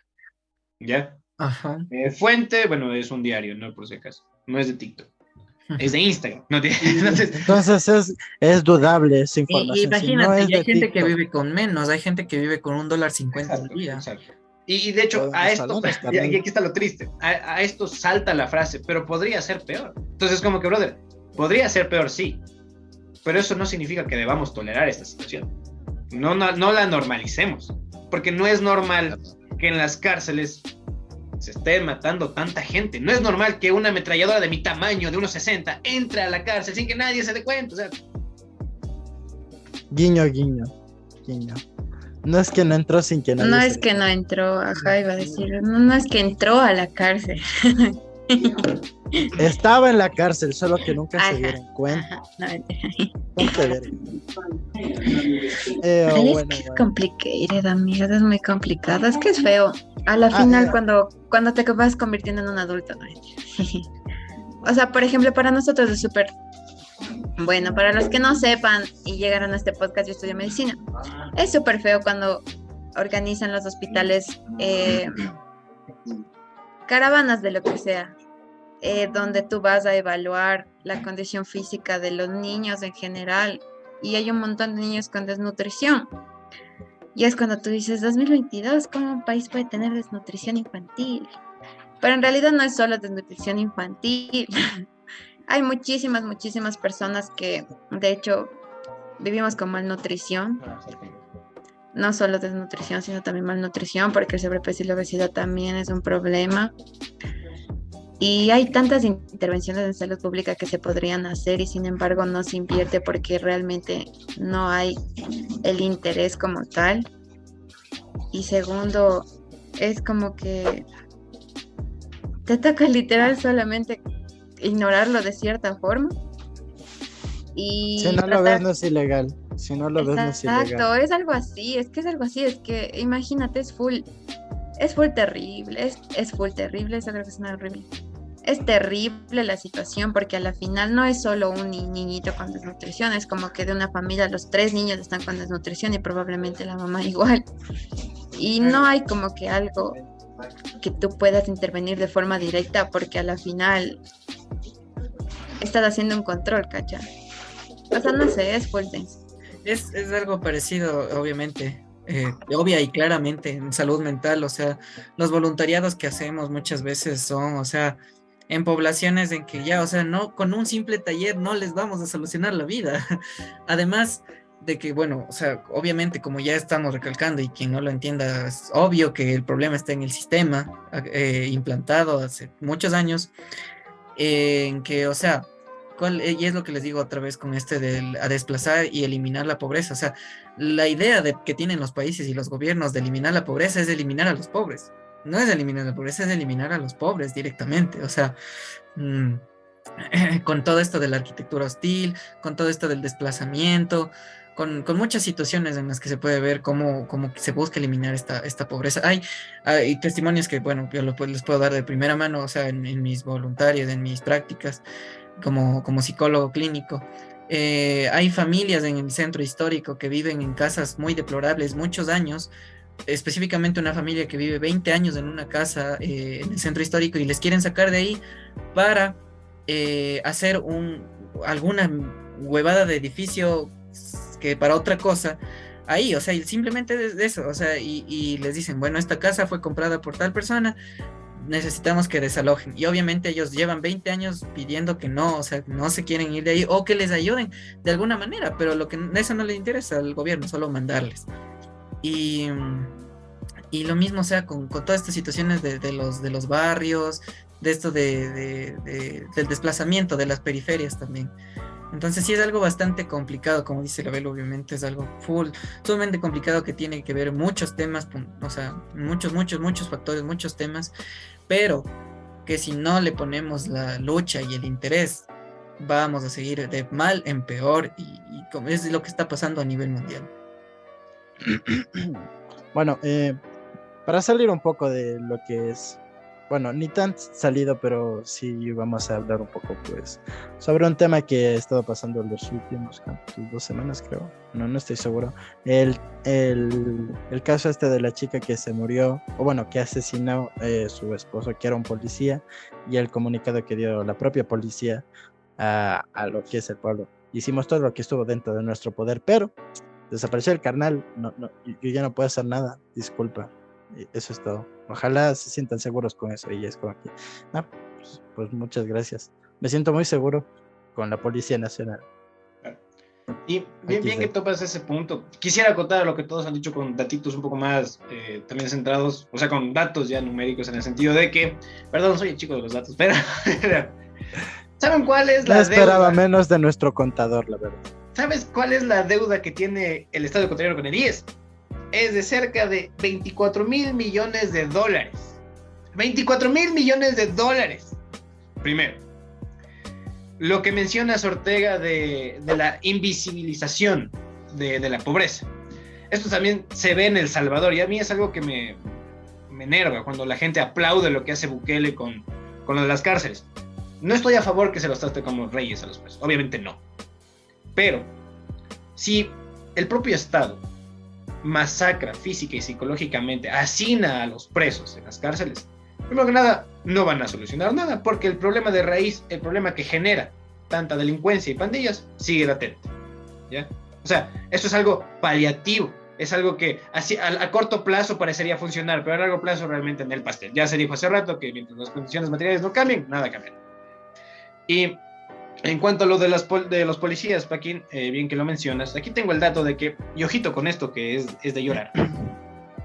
C: ¿Ya?
D: Ajá.
C: Fuente, bueno, es un diario, no por si acaso. No es de TikTok. Es de Instagram. No tiene,
B: Entonces es dudable esa
D: Y
B: información. Si no
D: imagínate,
B: es
D: y hay
B: de
D: gente que
B: TikTok,
D: vive con menos, hay gente que vive con $1.50 al
C: exacto,
D: día.
C: exacto. Y de hecho,
B: o
C: a
B: en
C: esto,
B: salones
C: y
B: también.
C: aquí está lo triste, a esto salta la frase, pero podría ser peor. Entonces, como que, brother, podría ser peor, sí, pero eso no significa que debamos tolerar esta situación. No la normalicemos, porque no es normal que en las cárceles se esté matando tanta gente. No es normal que una ametralladora de mi tamaño, de 1.60, entre a la cárcel sin que nadie se dé cuenta. O sea,
B: Guiño, guiño, guiño. No es que no entró sin que nadie
A: No
B: se
A: es
B: dé
A: que no
B: cuenta.
A: entró, ajá, iba a decir, no es que entró a la cárcel.
B: Estaba en la cárcel, solo que nunca se
A: Ajá,
B: dieron cuenta.
A: ajá, no, mentira.
B: Ponte verga.
A: Ay, es
B: Bueno,
A: que es
B: bueno.
A: complicated, amiga, es muy complicado, es que es feo. A la final, cuando te vas convirtiendo en un adulto, no mentira. O sea, por ejemplo, para nosotros es súper bueno, para los que no sepan y llegaron a este podcast, yo estudio medicina. Es súper feo cuando organizan los hospitales caravanas de lo que sea, donde tú vas a evaluar la condición física de los niños en general y hay un montón de niños con desnutrición. Y es cuando tú dices, 2022, ¿cómo un país puede tener desnutrición infantil? Pero en realidad no es solo desnutrición infantil. Hay muchísimas personas que, de hecho, vivimos con malnutrición no solo desnutrición, sino también malnutrición, porque el sobrepeso y la obesidad también es un problema. Y hay tantas intervenciones en salud pública que se podrían hacer y sin embargo no se invierte porque realmente no hay el interés como tal. Y segundo, es como que te toca literal solamente ignorarlo de cierta forma
B: Si
A: y
B: no lo ves,
A: tratar.
B: no es ilegal. Si no lo ves, no es
A: Exacto,
B: ilegal.
A: es algo así, es algo así, es que imagínate, es full terrible, es full terrible, eso creo que es una horrible. Es terrible la situación porque a la final no es solo un niñito con desnutrición, es como que de una familia los tres niños están con desnutrición y probablemente la mamá igual. Y no hay como que algo que tú puedas intervenir de forma directa porque a la final estás haciendo un control, ¿cacha? O sea, no sé, es full denso.
D: Es algo parecido, obviamente, obvia y claramente en salud mental, o sea, los voluntariados que hacemos muchas veces son, o sea, en poblaciones en que ya, o sea, no, con un simple taller no les vamos a solucionar la vida. Además de que, bueno, o sea, obviamente como ya estamos recalcando y quien no lo entienda, es obvio que el problema está en el sistema implantado hace muchos años en que, o sea, y es lo que les digo otra vez con este del a desplazar y eliminar la pobreza. O sea, la idea que tienen los países y los gobiernos de eliminar la pobreza es eliminar a los pobres. No es eliminar la pobreza, es eliminar a los pobres directamente. O sea, mm, con todo esto de la arquitectura hostil, con todo esto del desplazamiento, con muchas situaciones en las que se puede ver cómo se busca eliminar esta pobreza. Hay testimonios que, bueno, yo les puedo dar de primera mano, o sea, en mis voluntarios, en mis prácticas como psicólogo clínico. Hay familias en el centro histórico que viven en casas muy deplorables, muchos años, específicamente una familia que vive 20 años en una casa en el centro histórico y les quieren sacar de ahí para hacer alguna huevada de edificio que para otra cosa ahí, o sea, y simplemente de eso, o sea, y les dicen, bueno, esta casa fue comprada por tal persona, necesitamos que desalojen. Y obviamente ellos llevan 20 años pidiendo que no, o sea, no se quieren ir de ahí o que les ayuden de alguna manera, pero eso no le interesa al gobierno, solo mandarles. Y, y lo mismo, o sea, con todas estas situaciones de los barrios, de esto del desplazamiento de las periferias también. Entonces sí es algo bastante complicado, como dice Gabel, obviamente es algo sumamente complicado que tiene que ver muchos temas, o sea, muchos factores, muchos temas, pero que si no le ponemos la lucha y el interés, vamos a seguir de mal en peor y como es lo que está pasando a nivel mundial.
B: Bueno, para salir un poco de lo que es, bueno, ni tan salido, pero sí vamos a hablar un poco, pues, sobre un tema que ha estado pasando en los últimos, ¿cuántos? 2 semanas, creo. No estoy seguro. El caso este de la chica que se murió, o bueno, que asesinó su esposo, que era un policía, y el comunicado que dio la propia policía a lo que es el pueblo. Hicimos todo lo que estuvo dentro de nuestro poder, pero desapareció el carnal. Yo ya no puedo hacer nada, disculpa. Eso es todo. Ojalá se sientan seguros con eso. Y es como que, no, pues muchas gracias. Me siento muy seguro con la Policía Nacional.
C: Y bien que topas ese punto. Quisiera acotar a lo que todos han dicho con datitos un poco más también centrados, o sea, con datos ya numéricos en el sentido de que, perdón, soy el chico de los datos, pero ¿saben cuál es la
B: deuda? No esperaba
C: deuda?
B: menos de nuestro contador, la verdad.
C: ¿Sabes cuál es la deuda que tiene el Estado ecuatoriano con el IES? Es de cerca de 24.000 millones de dólares. 24.000 millones de dólares. Primero, lo que menciona Ortega de la invisibilización de la pobreza. Esto también se ve en El Salvador y a mí es algo que me enerva cuando la gente aplaude lo que hace Bukele con lo de las cárceles. No estoy a favor que se los trate como reyes a los presos, obviamente no. Pero si el propio Estado masacra física y psicológicamente, hacina a los presos en las cárceles, primero que nada, no van a solucionar nada, porque el problema de raíz, el problema que genera tanta delincuencia y pandillas, sigue latente, ¿ya? O sea, esto es algo paliativo, es algo que así, a corto plazo parecería funcionar, pero a largo plazo realmente en el pastel. Ya se dijo hace rato que mientras las condiciones materiales no cambien, nada cambia. Y En cuanto a lo de, de los policías, Paquín, bien que lo mencionas, aquí tengo el dato de que, y ojito con esto que es de llorar.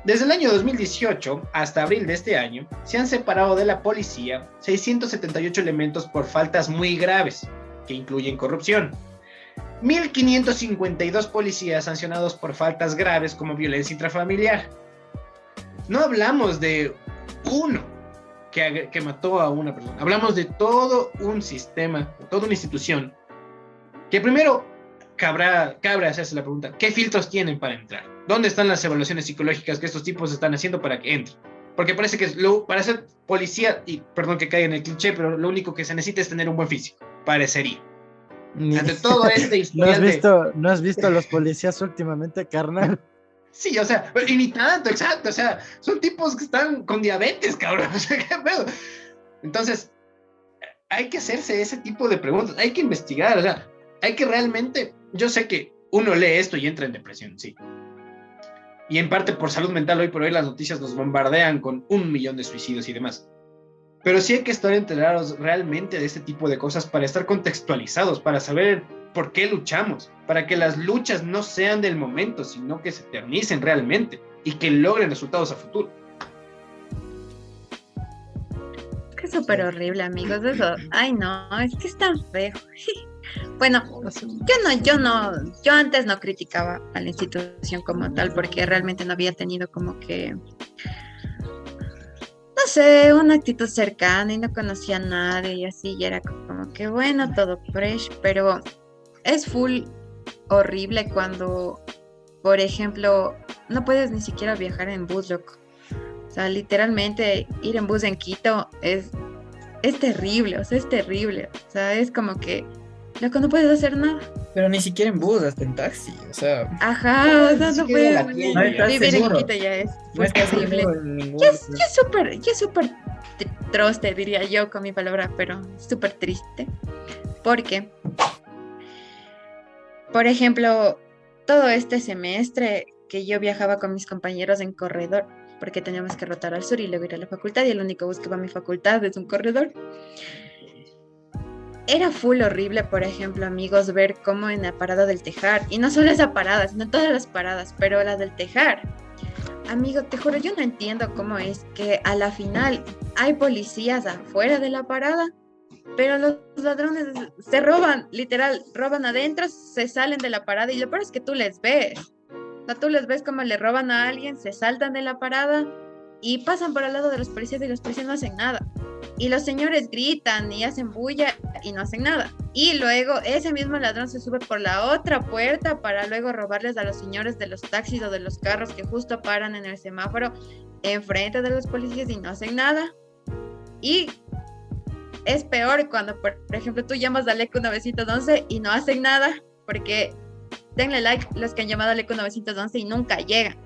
C: Desde el año 2018 hasta abril de este año, se han separado de la policía 678 elementos por faltas muy graves, que incluyen corrupción. 1.552 policías sancionados por faltas graves como violencia intrafamiliar. No hablamos de uno que mató a una persona. Hablamos de todo un sistema, toda una institución, que primero cabrá hacerse la pregunta, ¿qué filtros tienen para entrar? ¿Dónde están las evaluaciones psicológicas que estos tipos están haciendo para que entren? Porque parece que para ser policía, y perdón que caiga en el cliché, pero lo único que se necesita es tener un buen físico, parecería. Ante todo este historial
B: ¿No has visto a los policías últimamente, carnal?
C: Sí, o sea, y ni tanto, exacto, o sea, son tipos que están con diabetes, cabrón, o sea, qué pedo. Entonces, hay que hacerse ese tipo de preguntas, hay que investigar, o sea, hay que realmente, yo sé que uno lee esto y entra en depresión, sí. Y en parte por salud mental, hoy por hoy las noticias nos bombardean con 1 millón de suicidios y demás. Pero sí hay que estar enterados realmente de este tipo de cosas para estar contextualizados, para saber por qué luchamos, para que las luchas no sean del momento, sino que se eternicen realmente y que logren resultados a futuro.
A: Es que es súper horrible, amigos, eso. Ay, no, es que es tan feo. Bueno, yo antes no criticaba a la institución como tal, porque realmente no había tenido como que, no sé, una actitud cercana y no conocía a nadie y así, y era como que bueno, todo fresh, pero es full horrible cuando, por ejemplo, no puedes ni siquiera viajar en bus, loco. O sea, literalmente ir en bus en Quito es terrible, o sea, es terrible. O sea, es como que, loco, no puedes hacer nada.
D: Pero ni siquiera en bus, hasta en taxi, o sea,
A: Ajá, o sea, no puedes
C: la tienda,
A: vivir en
D: seguro.
A: Quito ya es
D: no estás
A: terrible.
D: seguro en ningún...
A: Ya es súper troste, diría yo con mi palabra, pero súper triste. Porque, por ejemplo, todo este semestre que yo viajaba con mis compañeros en corredor, porque teníamos que rotar al sur y luego ir a la facultad, y el único bus que va a mi facultad es un corredor. Era full horrible, por ejemplo, amigos, ver cómo en la parada del Tejar, y no solo esa parada, sino todas las paradas, pero la del Tejar. Amigo, te juro, yo no entiendo cómo es que a la final hay policías afuera de la parada, pero los ladrones se roban, literal, roban adentro, se salen de la parada, y lo peor es que tú les ves. O sea, tú les ves como le roban a alguien, se saltan de la parada y pasan por al lado de los policías y los policías no hacen nada. Y los señores gritan y hacen bulla y no hacen nada. Y luego ese mismo ladrón se sube por la otra puerta para luego robarles a los señores de los taxis o de los carros que justo paran en el semáforo enfrente de los policías y no hacen nada. Y es peor cuando, por ejemplo, tú llamas al ECU 911 y no hacen nada, porque denle like los que han llamado al ECU 911 y nunca llegan.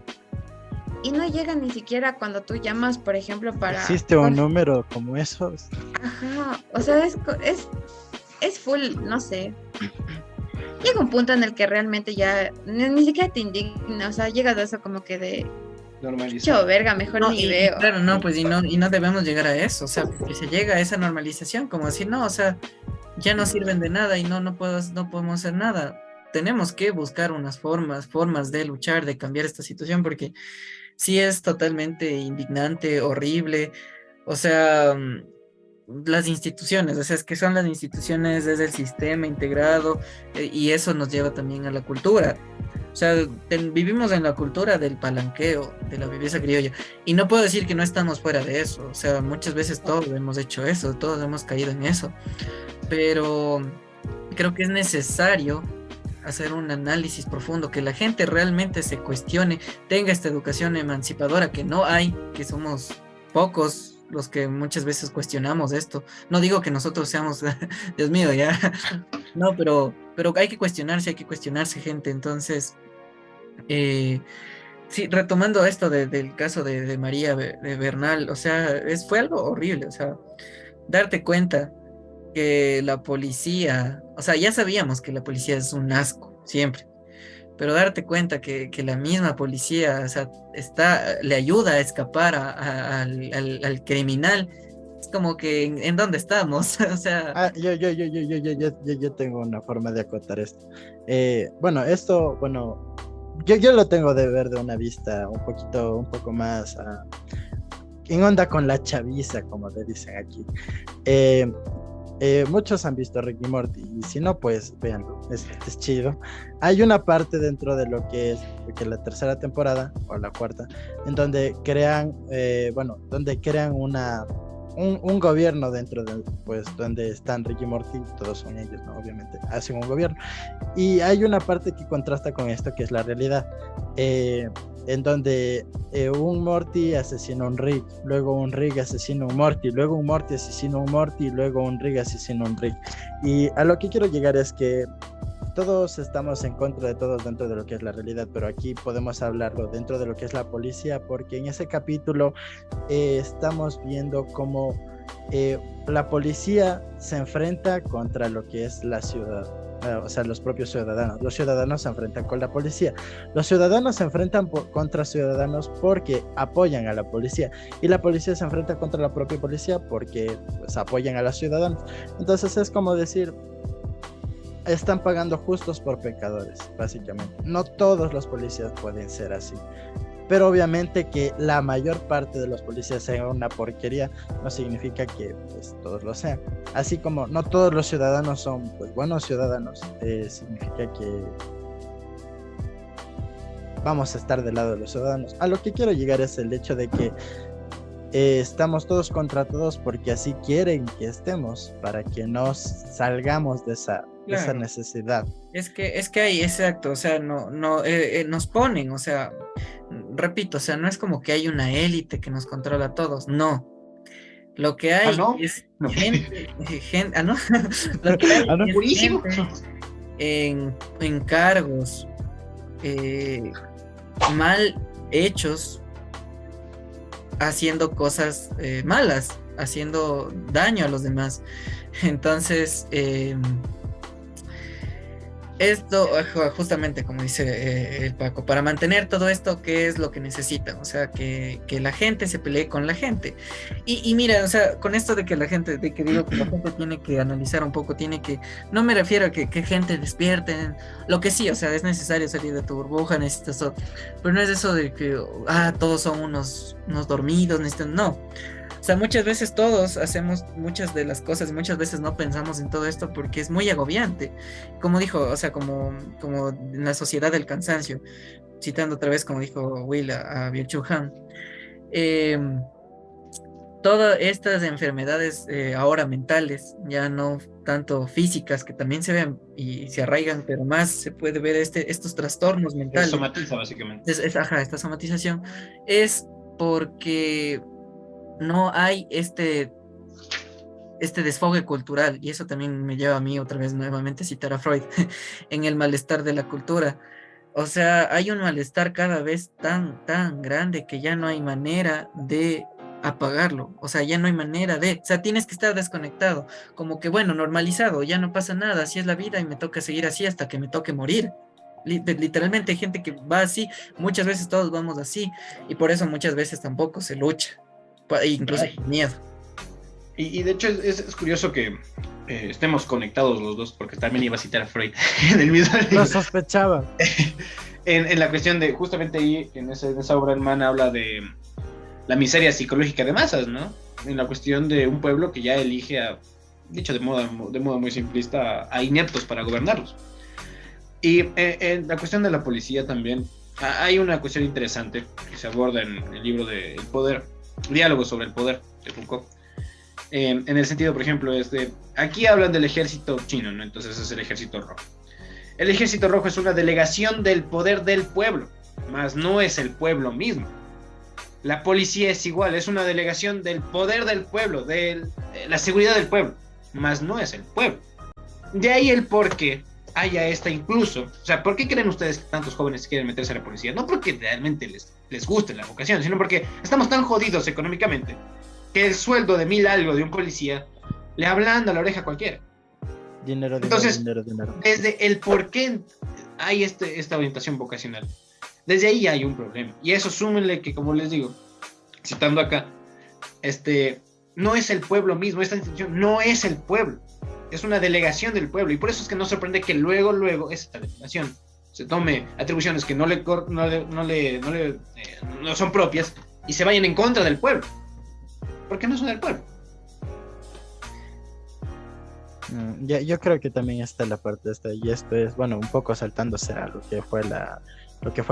A: Y no llegan ni siquiera cuando tú llamas, por ejemplo, para...
B: ¿Existe un número como esos?
A: Ajá, o sea, es full, no sé. Llega un punto en el que realmente ya ni siquiera te indigna, o sea, llegas a eso como que de...
C: Normalizado.
A: Yo, verga, mejor
D: No,
A: ni
D: y
A: veo.
D: claro, no, pues y no debemos llegar a eso, o sea, porque se llega a esa normalización, como decir, no, o sea, ya no sirven de nada y no podemos hacer nada. Tenemos que buscar unas formas de luchar, de cambiar esta situación, porque sí es totalmente indignante, horrible, o sea, las instituciones, o sea, es que son las instituciones desde el sistema integrado, y eso nos lleva también a la cultura. O sea, vivimos en la cultura del palanqueo, de la viveza criolla, y no puedo decir que no estamos fuera de eso, o sea, muchas veces todos hemos hecho eso, todos hemos caído en eso, pero creo que es necesario hacer un análisis profundo, que la gente realmente se cuestione, tenga esta educación emancipadora que no hay, que somos pocos los que muchas veces cuestionamos esto. No digo que nosotros seamos, Dios mío, ya, no, pero hay que cuestionarse, gente. Entonces, sí, retomando esto del caso de María de Bernal, o sea, fue algo horrible, o sea, darte cuenta que la policía, o sea, ya sabíamos que la policía es un asco, siempre, pero darte cuenta que la misma policía, o sea, le ayuda a escapar al criminal, Es como que en dónde estamos, o sea,
B: Ah, yo tengo una forma de acotar esto. Bueno, esto, bueno, yo lo tengo de ver de una vista un poco más en onda con la chaviza, como le dicen aquí. Eh, muchos han visto Rick y Morty, y si no, pues véanlo, es chido. Hay una parte dentro de lo que es la tercera temporada, o la cuarta, en donde crean, donde crean un gobierno dentro de, pues, donde están Rick y Morty, todos son ellos, ¿no? Obviamente, hacen un gobierno. Y hay una parte que contrasta con esto, que es la realidad, en donde un Morty asesina a un Rick, luego un Rick asesina a un Morty, luego un Morty asesina a un Morty, y luego un Rick asesina a un Rick. Y a lo que quiero llegar es que todos estamos en contra de todos dentro de lo que es la realidad, pero aquí podemos hablarlo dentro de lo que es la policía, porque en ese capítulo estamos viendo cómo la policía se enfrenta contra lo que es la ciudad. O sea, los propios ciudadanos. Los ciudadanos se enfrentan con la policía. Los ciudadanos se enfrentan contra ciudadanos porque apoyan a la policía. Y la policía se enfrenta contra la propia policía porque, pues, apoyan a los ciudadanos. Entonces es como decir, están pagando justos por pecadores, básicamente. No todos los policías pueden ser así. Pero obviamente que la mayor parte de los policías sean una porquería no significa que, pues, todos lo sean. Así como no todos los ciudadanos son, pues, buenos ciudadanos, significa que vamos a estar del lado de los ciudadanos. A lo que quiero llegar es el hecho de que estamos todos contra todos porque así quieren que estemos, para que nos salgamos de esa
D: claro.
B: necesidad.
D: Es que hay, exacto, o sea, nos ponen, o sea, repito, o sea, no es como que hay una élite que nos controla a todos, no. Lo que hay
C: ¿no?
D: es
C: No.
D: gente, ¿no? Lo que hay es
C: Buenísimo.
D: gente en cargos mal hechos, haciendo cosas malas, haciendo daño a los demás. Entonces, esto, justamente como dice el Paco, para mantener todo esto, ¿qué es lo que necesitan? O sea, que la gente se pelee con la gente. Y mira, o sea, con esto de que la gente, de que digo que la gente tiene que analizar un poco, tiene que, no me refiero a que gente despierte, lo que sí, o sea, es necesario salir de tu burbuja, necesitas otro, pero no es eso de que, todos son unos dormidos, necesitan, no. O sea, muchas veces todos hacemos muchas de las cosas y muchas veces no pensamos en todo esto porque es muy agobiante. Como dijo, o sea, como en la sociedad del cansancio, citando otra vez como dijo Will a Byung-Chul Han, todas estas enfermedades ahora mentales, ya no tanto físicas, que también se ven y se arraigan, pero más se puede ver estos trastornos
C: Se
D: mentales.
C: somatiza, básicamente.
D: Esta somatización es porque no hay este desfogue cultural, y eso también me lleva a mí otra vez nuevamente a citar a Freud en el malestar de la cultura. O sea, hay un malestar cada vez tan grande que ya no hay manera de apagarlo, o sea, ya no hay manera o sea, tienes que estar desconectado, como que bueno, normalizado, ya no pasa nada, así es la vida y me toca seguir así hasta que me toque morir. Literalmente hay gente que va así, muchas veces todos vamos así, y por eso muchas veces tampoco se lucha, incluso con miedo.
C: Y de hecho es curioso que estemos conectados los dos, porque también iba a citar a Freud en el mismo libro.
B: Lo sospechaba.
C: en la cuestión de, justamente ahí, en esa obra, el man habla de la miseria psicológica de masas, ¿no? En la cuestión de un pueblo que ya elige, dicho de modo muy simplista, a ineptos para gobernarlos. Y en la cuestión de la policía también, hay una cuestión interesante que se aborda en el libro de El Poder, Diálogo sobre el Poder, de Foucault. En el sentido, por ejemplo, aquí hablan del ejército chino, ¿no? Entonces es el ejército rojo. El ejército rojo es una delegación del poder del pueblo, mas no es el pueblo mismo. La policía es igual, es una delegación del poder del pueblo, de la seguridad del pueblo, mas no es el pueblo. De ahí el por qué haya esta incluso. O sea, ¿por qué creen ustedes que tantos jóvenes quieren meterse a la policía? No porque realmente les guste la vocación, sino porque estamos tan jodidos económicamente que el sueldo de 1,000 algo de un policía le ablanda la oreja a cualquiera.
B: Dinero.
C: Desde el por qué hay esta orientación vocacional, desde ahí hay un problema. Y eso súmenle que, como les digo, citando acá, no es el pueblo mismo, esta institución no es el pueblo, es una delegación del pueblo, y por eso es que no sorprende que luego esta delegación se tome atribuciones que no son propias y se vayan en contra del pueblo, porque no son del pueblo.
B: Yo creo que también está la parte esta, y esto es, bueno, un poco saltándose a lo que fue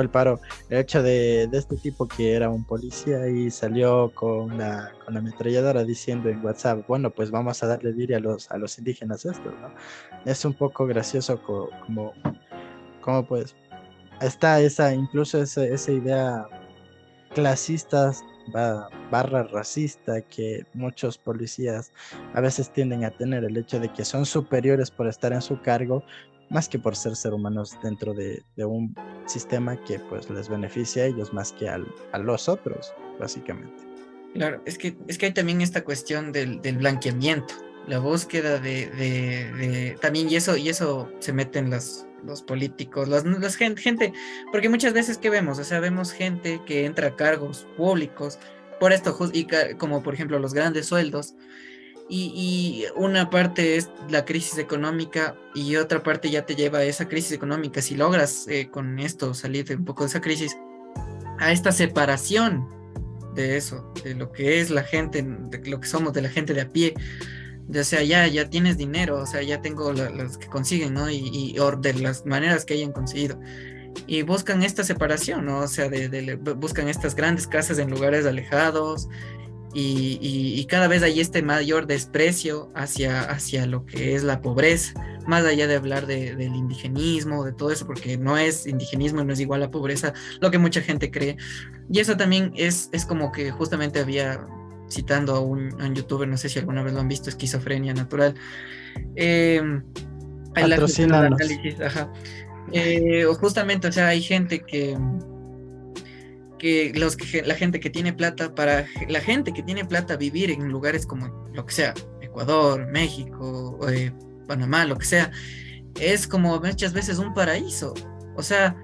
B: el paro, el hecho de este tipo que era un policía y salió con la ametralladora diciendo en WhatsApp, bueno, pues vamos a darle libre a los indígenas estos, ¿no? Es un poco gracioso como pues está incluso esa idea clasista barra racista que muchos policías a veces tienden a tener, el hecho de que son superiores por estar en su cargo más que por ser humanos dentro de un sistema que pues les beneficia a ellos más que a los otros, básicamente.
D: Claro, es que hay también esta cuestión del blanqueamiento, la búsqueda de también, y eso se mete en los políticos, las gente, porque muchas veces que vemos, o sea, vemos gente que entra a cargos públicos por esto, como por ejemplo los grandes sueldos, y una parte es la crisis económica y otra parte ya te lleva a esa crisis económica, si logras con esto salir de un poco de esa crisis, a esta separación de eso, de lo que es la gente, de lo que somos, de la gente de a pie, o sea, ya tienes dinero, o sea, ya tengo los que consiguen, ¿no? O de las maneras que hayan conseguido. Y buscan esta separación, ¿no? O sea, buscan estas grandes casas en lugares alejados y cada vez hay este mayor desprecio hacia lo que es la pobreza, más allá de hablar del indigenismo, de todo eso, porque no es indigenismo, no es igual a pobreza, lo que mucha gente cree. Y eso también es como que justamente había, citando a un youtuber, no sé si alguna vez lo han visto, Esquizofrenia Natural,
B: Patrocínanos.
D: ajá. Justamente, o sea, hay gente la gente que tiene plata, para la gente que tiene plata, vivir en lugares como lo que sea, Ecuador, México, Panamá, lo que sea, es como muchas veces un paraíso. O sea,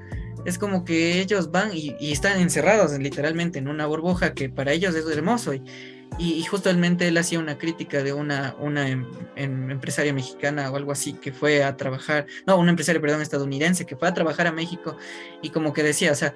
D: es como que ellos van y están encerrados literalmente en una burbuja que para ellos es hermoso. Y justamente él hacía una crítica de una empresaria mexicana o algo así que fue a trabajar, no, una empresaria, perdón, estadounidense que fue a trabajar a México y como que decía, o sea,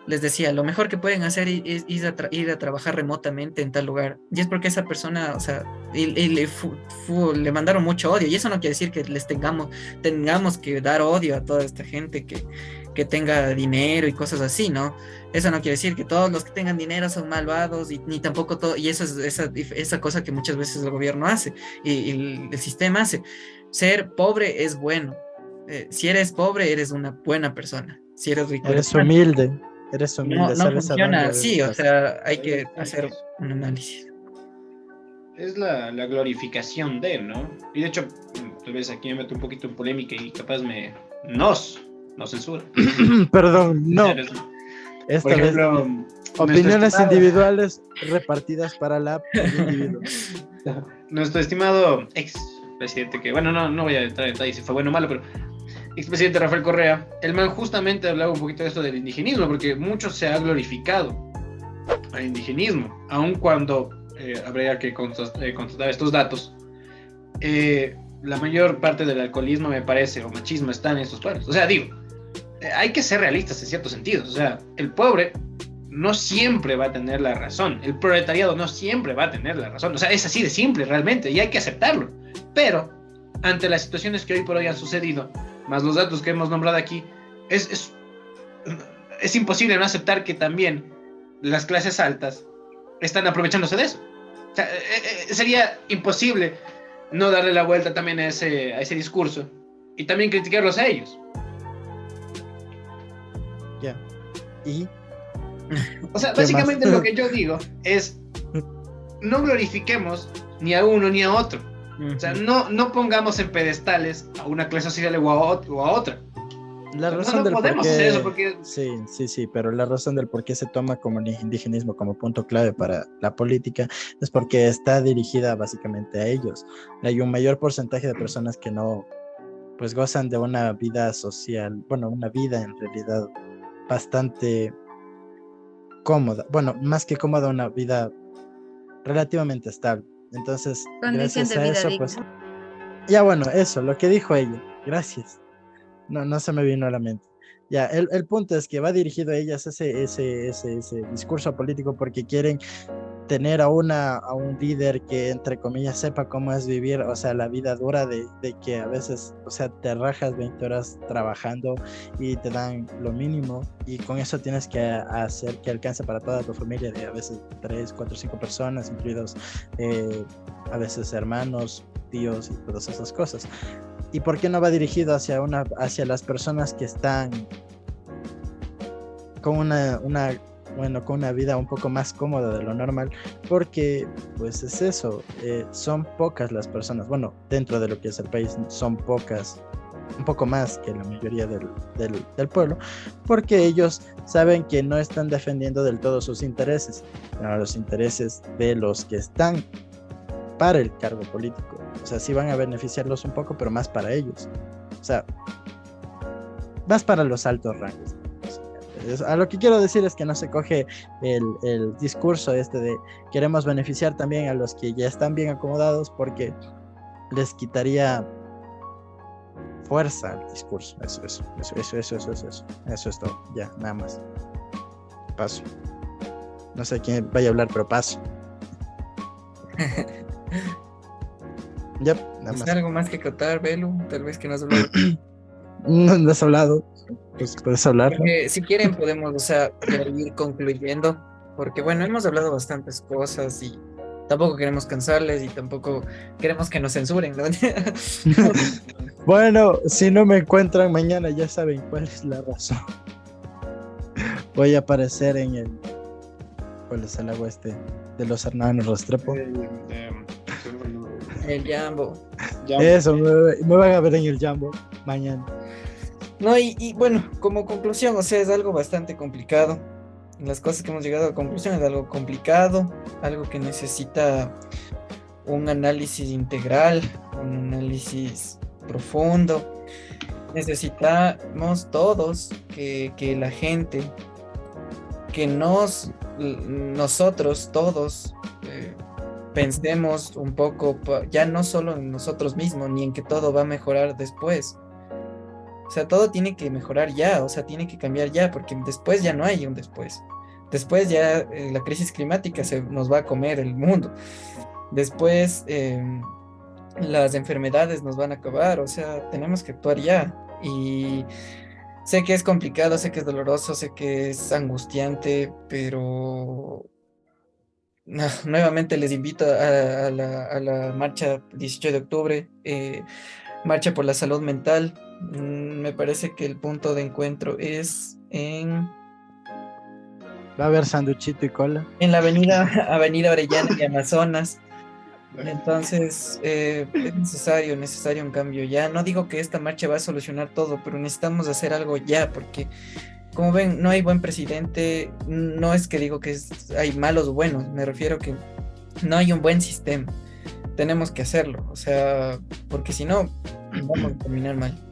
D: les decía, lo mejor que pueden hacer es ir a trabajar remotamente en tal lugar. Y es porque esa persona, o sea, le mandaron mucho odio. Y eso no quiere decir que tengamos que dar odio a toda esta gente que tenga dinero y cosas así, ¿no? Eso no quiere decir que todos los que tengan dinero son malvados, ni tampoco todo, y eso es esa cosa que muchas veces el gobierno hace y el sistema hace. Ser pobre es bueno. Si eres pobre, eres una buena persona. Si eres rico,
B: Eres humilde. Eres humilde,
D: no
B: sabes
D: funciona
B: a
D: así, o sea, hay que hacer un análisis.
C: Es la glorificación de, ¿no? Y de hecho, tal vez aquí me meto un poquito en polémica y capaz nos censura.
B: Perdón, no. Esta
C: Por ejemplo,
B: vez, opiniones individuales repartidas para el individuo.
C: Nuestro estimado ex presidente, que bueno, no voy a entrar en detalles si fue bueno o malo, pero expresidente Rafael Correa, el man justamente hablaba un poquito de esto del indigenismo, porque mucho se ha glorificado al indigenismo, aun cuando habría que constatar estos datos. La mayor parte del alcoholismo, me parece, o machismo, está en estos pueblos. O sea, digo, hay que ser realistas en ciertos sentidos. O sea, el pobre no siempre va a tener la razón, el proletariado no siempre va a tener la razón. O sea, es así de simple realmente y hay que aceptarlo. Pero ante las situaciones que hoy por hoy han sucedido, más los datos que hemos nombrado aquí, es imposible no aceptar que también las clases altas están aprovechándose de eso. O sea, sería imposible no darle la vuelta también a ese discurso y también criticarlos a ellos.
B: Ya. ¿Y?
C: O sea, básicamente lo que yo digo es, no glorifiquemos ni a uno ni a otro. O sea, no pongamos en pedestales a una clase social o a otra.
B: La razón del por qué, sí, pero la razón del por qué se toma como el indigenismo como punto clave para la política es porque está dirigida básicamente a ellos. Hay un mayor porcentaje de personas que no, pues gozan de una vida social, bueno, una vida en realidad bastante cómoda, bueno, más que cómoda, una vida relativamente estable. Entonces,
A: Condición
B: gracias
A: de
B: a
A: vida
B: eso,
A: digna.
B: pues, ya bueno, eso, lo que dijo ella, gracias. No se me vino a la mente. Ya, el punto es que va dirigido a ellas ese discurso político porque quieren tener a un líder que, entre comillas, sepa cómo es vivir, o sea, la vida dura de que a veces, o sea, te rajas 20 horas trabajando y te dan lo mínimo y con eso tienes que hacer que alcance para toda tu familia, de a veces 3, 4, 5 personas, incluidos a veces hermanos, tíos y todas esas cosas. ¿Y por qué no va dirigido hacia las personas que están con bueno, con una vida un poco más cómoda de lo normal? Porque, pues es eso, son pocas las personas, bueno, dentro de lo que es el país, son pocas, un poco más que la mayoría del pueblo, porque ellos saben que no están defendiendo del todo sus intereses, sino los intereses de los que están para el cargo político. O sea, sí van a beneficiarlos un poco, pero más para ellos. O sea, más para los altos rangos. A lo que quiero decir es que no se coge el discurso este de queremos beneficiar también a los que ya están bien acomodados, porque les quitaría fuerza al discurso. Eso es todo. Ya, nada más. Paso. No sé quién vaya a hablar, pero paso. Ya, nada
D: ¿Es
B: más.
D: algo más que contar, Belu? Tal vez que no has hablado.
B: No has hablado. Pues puedes hablar, ¿no?
D: Porque si quieren podemos, o sea, ya ir concluyendo, porque bueno, hemos hablado bastantes cosas y tampoco queremos cansarles y tampoco queremos que nos censuren, ¿no?
B: Bueno, si no me encuentran mañana, ya saben cuál es la razón. Voy a aparecer en el. ¿Cuál es el lago este? De los hermanos Restrepo.
D: El Jambo.
B: Eso, me van a ver en el Jambo mañana.
D: No, y bueno, como conclusión, o sea, es algo bastante complicado. Las cosas que hemos llegado a conclusión es algo complicado, algo que necesita un análisis integral, un análisis profundo. Necesitamos todos que la gente, que nosotros todos pensemos un poco, ya no solo en nosotros mismos, ni en que todo va a mejorar después. O sea, todo tiene que mejorar ya, o sea, tiene que cambiar ya, porque después ya no hay un después. Después ya la crisis climática se nos va a comer el mundo. Después las enfermedades nos van a acabar, o sea, tenemos que actuar ya. Y sé que es complicado, sé que es doloroso, sé que es angustiante, pero nuevamente les invito a la marcha 18 de octubre, marcha por la salud mental. Me parece que el punto de encuentro es
B: Va a haber sanduchito y cola.
D: en la avenida Orellana y Amazonas. Entonces, es necesario un cambio ya. No digo que esta marcha va a solucionar todo, pero necesitamos hacer algo ya, porque como ven, no hay buen presidente. No es que digo que hay malos o buenos, me refiero que no hay un buen sistema. Tenemos que hacerlo, o sea, porque si no, vamos a terminar mal.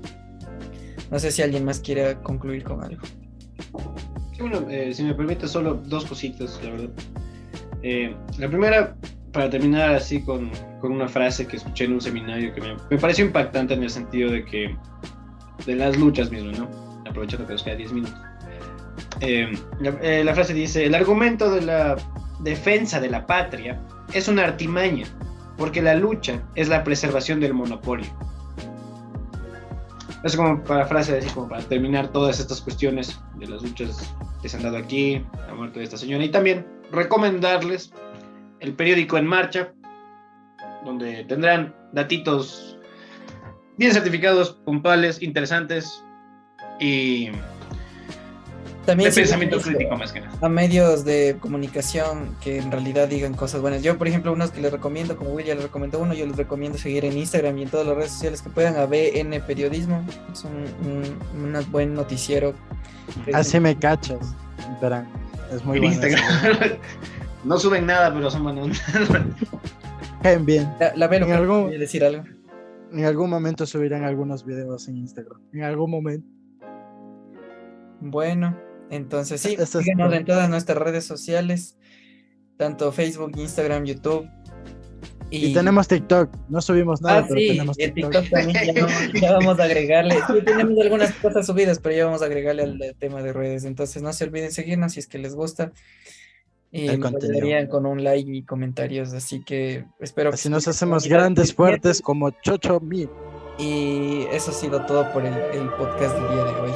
D: No sé si alguien más quiere concluir con algo.
C: Sí, bueno, si me permite, solo dos cositas, la verdad. La primera, para terminar así con una frase que escuché en un seminario que me pareció impactante en el sentido de las luchas mismo, ¿no? Aprovechando que nos queda 10 minutos. La frase dice: el argumento de la defensa de la patria es una artimaña, porque la lucha es la preservación del monopolio. Es como para frase, así como para terminar todas estas cuestiones de las luchas que se han dado aquí, la muerte de esta señora, y también recomendarles el periódico En Marcha, donde tendrán datitos bien certificados, puntuales, interesantes y
D: También
C: de pensamiento crítico más que nada.
D: a medios de comunicación que en realidad digan cosas buenas. Yo, por ejemplo, unos que les recomiendo, como Will ya les recomendó uno, yo les recomiendo seguir en Instagram y en todas las redes sociales que puedan, a BN Periodismo. Es un buen noticiero.
B: Así me cachas. Verán, es muy
C: En
B: bueno.
C: Instagram. No suben nada, pero son buenos.
B: Caen bien.
D: La Velo,
B: En algún-
D: ¿quería decir algo?
B: En algún momento subirán algunos videos en Instagram. En algún momento.
D: Bueno, entonces sí,
B: Eso es
D: síguenos
B: todo.
D: en todas nuestras redes sociales, tanto Facebook, Instagram, YouTube.
B: Y tenemos TikTok, no subimos nada, pero
D: sí,
B: tenemos
D: en
B: TikTok.
D: TikTok también ya vamos a agregarle. Sí, tenemos algunas cosas subidas, pero ya vamos a agregarle al tema de redes. Entonces no se olviden seguirnos si es que les gusta. Y
B: El
D: nos
B: contenido.
D: ayudarían con un like y comentarios. Así que espero que
B: Así nos
D: estén
B: hacemos
D: comunidad
B: grandes,
D: creciendo.
B: fuertes como Chocho Mil.
D: Y eso ha sido todo por el podcast del día de hoy.